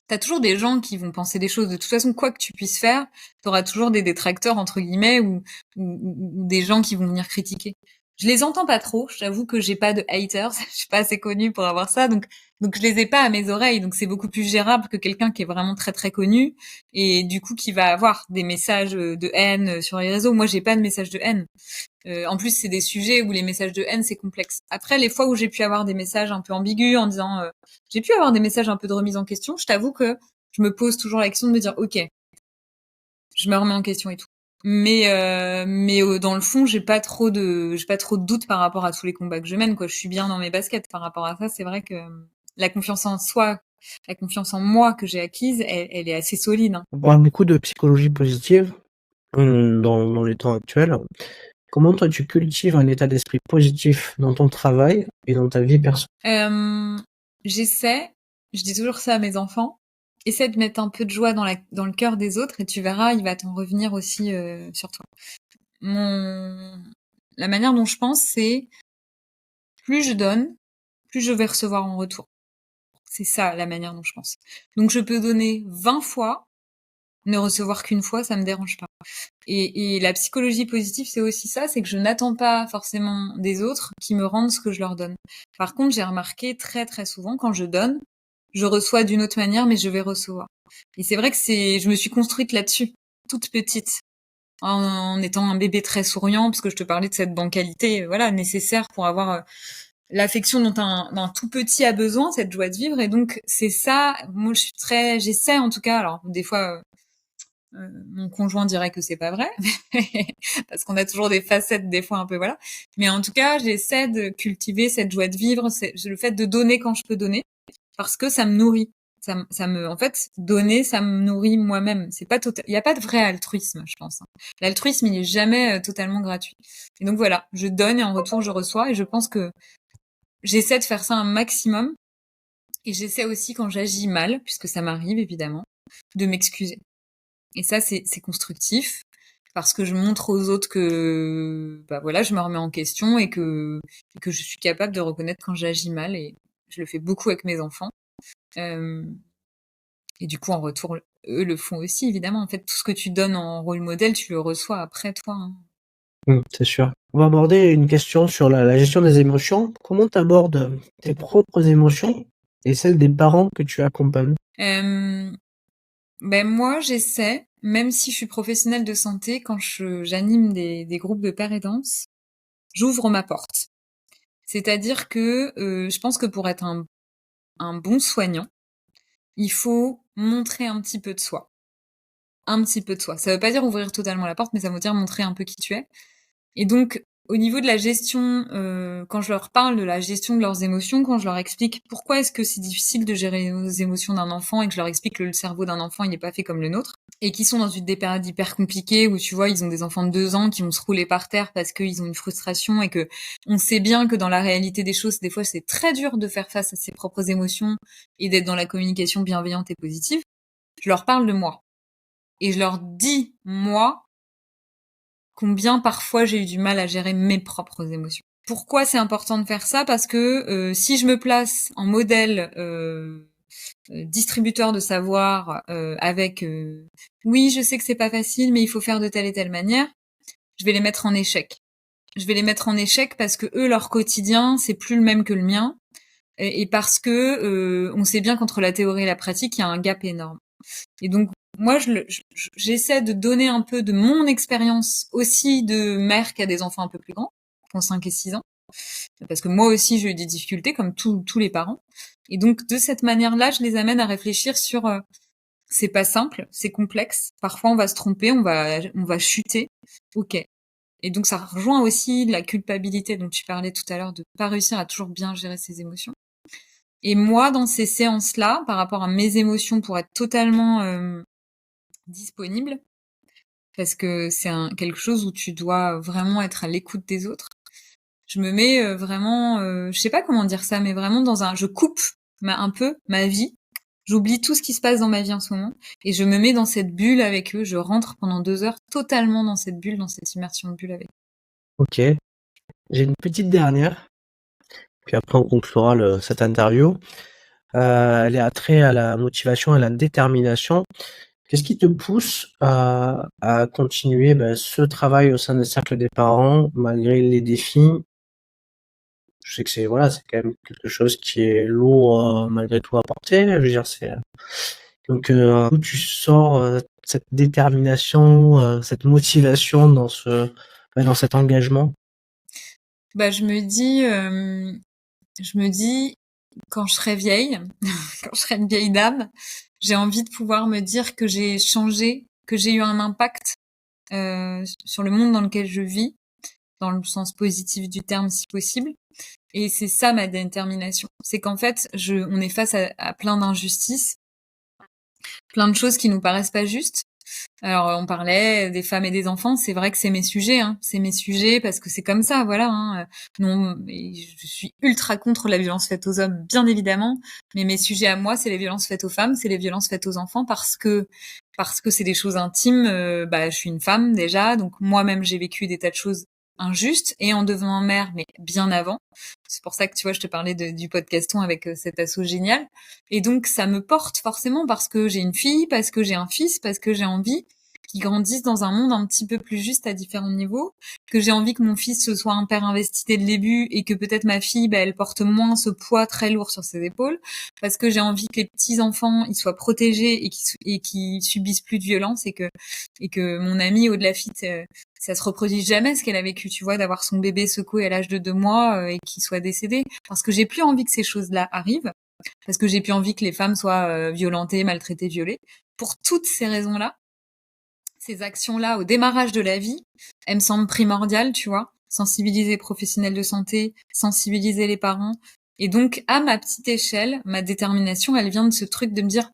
T'as toujours des gens qui vont penser des choses. De toute façon, quoi que tu puisses faire, t'auras toujours des détracteurs entre guillemets ou des gens qui vont venir critiquer. Je les entends pas trop. Je t'avoue que j'ai pas de haters. Je suis pas assez connue pour avoir ça, donc je les ai pas à mes oreilles. Donc c'est beaucoup plus gérable que quelqu'un qui est vraiment très très connu et du coup qui va avoir des messages de haine sur les réseaux. Moi, j'ai pas de messages de haine. En plus, c'est des sujets où les messages de haine, c'est complexe. Après, les fois où j'ai pu avoir des messages un peu ambigus en disant, j'ai pu avoir des messages un peu de remise en question, je t'avoue que je me pose toujours la question de me dire, ok, je me remets en question et tout. Mais dans le fond, j'ai pas trop de doutes par rapport à tous les combats que je mène, quoi. Je suis bien dans mes baskets par rapport à ça. C'est vrai que la confiance en soi, la confiance en moi que j'ai acquise, elle est assez solide, hein. On parle beaucoup de psychologie positive dans les temps actuels. Comment toi tu cultives un état d'esprit positif dans ton travail et dans ta vie personnelle? J'essaie, je dis toujours ça à mes enfants, essaie de mettre un peu de joie dans le cœur des autres et tu verras, il va t'en revenir aussi sur toi. La manière dont je pense, c'est plus je donne, plus je vais recevoir en retour. C'est ça la manière dont je pense. Donc je peux donner 20 fois, ne recevoir qu'une fois, ça me dérange pas. Et la psychologie positive, c'est aussi ça, c'est que je n'attends pas forcément des autres qui me rendent ce que je leur donne. Par contre, j'ai remarqué très très souvent, quand je donne, je reçois d'une autre manière, mais je vais recevoir. Et c'est vrai que je me suis construite là-dessus, toute petite, en étant un bébé très souriant, parce que je te parlais de cette bancalité, voilà, nécessaire pour avoir l'affection dont un tout petit a besoin, cette joie de vivre. Et donc, c'est ça, moi, j'essaie en tout cas, alors, des fois, mon conjoint dirait que c'est pas vrai, parce qu'on a toujours des facettes, des fois un peu voilà. Mais en tout cas, j'essaie de cultiver cette joie de vivre, c'est le fait de donner quand je peux donner, parce que ça me nourrit. En fait, donner, ça me nourrit moi-même. C'est pas total, il y a pas de vrai altruisme, je pense, hein. L'altruisme, il est jamais totalement gratuit. Et donc voilà, je donne et en retour, je reçois. Et je pense que j'essaie de faire ça un maximum. Et j'essaie aussi, quand j'agis mal, puisque ça m'arrive évidemment, de m'excuser. Et ça, c'est constructif parce que je montre aux autres que, bah voilà, je me remets en question et que je suis capable de reconnaître quand j'agis mal, et je le fais beaucoup avec mes enfants. Euh, et du coup, en retour, eux le font aussi, évidemment. En fait, tout ce que tu donnes en rôle modèle, tu le reçois après toi, hein. C'est sûr. On va aborder une question sur la gestion des émotions. Comment tu abordes tes propres émotions et celles des parents que tu accompagnes? Ben moi, j'essaie, même si je suis professionnelle de santé, quand j'anime des groupes de père aidance, j'ouvre ma porte. C'est-à-dire que je pense que pour être un bon soignant, il faut montrer un petit peu de soi. Un petit peu de soi. Ça veut pas dire ouvrir totalement la porte, mais ça veut dire montrer un peu qui tu es. Et donc, au niveau de la gestion, quand je leur parle de la gestion de leurs émotions, quand je leur explique pourquoi est-ce que c'est difficile de gérer les émotions d'un enfant et que je leur explique que le cerveau d'un enfant, il n'est pas fait comme le nôtre, et qui sont dans des périodes hyper compliquées où, tu vois, ils ont des enfants de 2 ans qui vont se rouler par terre parce qu'ils ont une frustration, et que on sait bien que dans la réalité des choses, des fois, c'est très dur de faire face à ses propres émotions et d'être dans la communication bienveillante et positive. Je leur parle de moi. Et je leur dis, moi, combien parfois j'ai eu du mal à gérer mes propres émotions. Pourquoi c'est important de faire ça? Parce que si je me place en modèle distributeur de savoir avec oui, je sais que c'est pas facile, mais il faut faire de telle et telle manière, je vais les mettre en échec. Je vais les mettre en échec parce que eux, leur quotidien, c'est plus le même que le mien, et parce que on sait bien qu'entre la théorie et la pratique, il y a un gap énorme. Et donc, moi, j'essaie de donner un peu de mon expérience aussi de mère qui a des enfants un peu plus grands, qui ont 5 et 6 ans. Parce que moi aussi, j'ai eu des difficultés, comme tous les parents. Et donc, de cette manière-là, je les amène à réfléchir sur c'est pas simple, c'est complexe. Parfois, on va se tromper, on va chuter. Ok. Et donc, ça rejoint aussi la culpabilité dont tu parlais tout à l'heure, de pas réussir à toujours bien gérer ses émotions. Et moi, dans ces séances-là, par rapport à mes émotions, pour être totalement disponible, parce que c'est quelque chose où tu dois vraiment être à l'écoute des autres. Je me mets vraiment, je sais pas comment dire ça, mais vraiment je coupe un peu ma vie. J'oublie tout ce qui se passe dans ma vie en ce moment et je me mets dans cette bulle avec eux. Je rentre pendant 2 heures totalement dans cette bulle, dans cette immersion de bulle avec eux. Ok, j'ai une petite dernière, puis après on conclura cette interview. Elle est attrait à la motivation et à la détermination. Qu'est-ce qui te pousse à continuer ce travail au sein des cercles des parents malgré les défis? Je sais que c'est quand même quelque chose qui est lourd malgré tout à porter. Je veux dire, donc où tu sors cette détermination, cette motivation dans cet engagement? Je me dis, quand je serai vieille, quand je serai une vieille dame, j'ai envie de pouvoir me dire que j'ai changé, que j'ai eu un impact sur le monde dans lequel je vis, dans le sens positif du terme si possible. Et c'est ça ma détermination. C'est qu'en fait, on est face à plein d'injustices, plein de choses qui nous paraissent pas justes. Alors, on parlait des femmes et des enfants, c'est vrai que c'est mes sujets, hein. C'est mes sujets parce que c'est comme ça, voilà, hein. Non, je suis ultra contre la violence faite aux hommes, bien évidemment, mais mes sujets à moi, c'est les violences faites aux femmes, c'est les violences faites aux enfants parce que c'est des choses intimes. Je suis une femme déjà, donc moi-même j'ai vécu des tas de choses injustes et en devenant mère, mais bien avant. C'est pour ça que tu vois, je te parlais du podcaston avec cet asso génial. Et donc ça me porte forcément parce que j'ai une fille, parce que j'ai un fils, parce que j'ai envie qu'ils grandissent dans un monde un petit peu plus juste à différents niveaux, que j'ai envie que mon fils ce soit un père investi dès le début et que peut-être ma fille, elle porte moins ce poids très lourd sur ses épaules, parce que j'ai envie que les petits enfants ils soient protégés et qu'ils subissent plus de violence et que mon amie au-delà fit ça se reproduise jamais ce qu'elle a vécu, tu vois, d'avoir son bébé secoué à l'âge de 2 mois et qu'il soit décédé, parce que j'ai plus envie que ces choses-là arrivent, parce que j'ai plus envie que les femmes soient violentées, maltraitées, violées. Pour toutes ces raisons-là, ces actions-là au démarrage de la vie, elles me semblent primordiales, tu vois. Sensibiliser les professionnels de santé, sensibiliser les parents. Et donc, à ma petite échelle, ma détermination, elle vient de ce truc de me dire,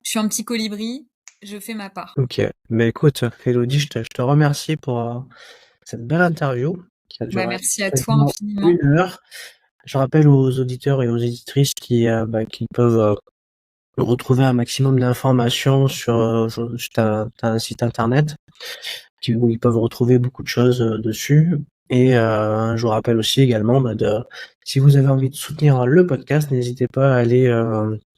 je suis un petit colibri, je fais ma part. Ok, mais écoute, Elodie, je te remercie pour cette belle interview qui a duré Merci à toi quasiment infiniment. 1 heure. Je rappelle aux auditeurs et aux éditrices qui peuvent retrouver un maximum d'informations sur t'as un site internet où ils peuvent retrouver beaucoup de choses dessus. Et je vous rappelle aussi également si vous avez envie de soutenir le podcast, n'hésitez pas à aller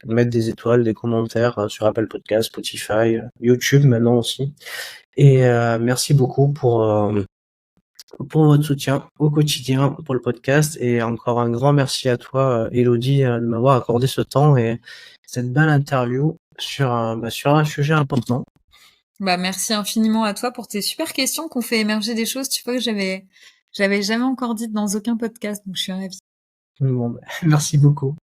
mettre des étoiles, des commentaires sur Apple Podcast, Spotify, YouTube maintenant aussi. Et merci beaucoup pour votre soutien au quotidien pour le podcast, et encore un grand merci à toi Elodie de m'avoir accordé ce temps et cette belle interview sur un sujet important. Merci infiniment à toi pour tes super questions qui ont fait émerger des choses, tu vois, que j'avais jamais encore dites dans aucun podcast, donc je suis ravie. Bon, merci beaucoup.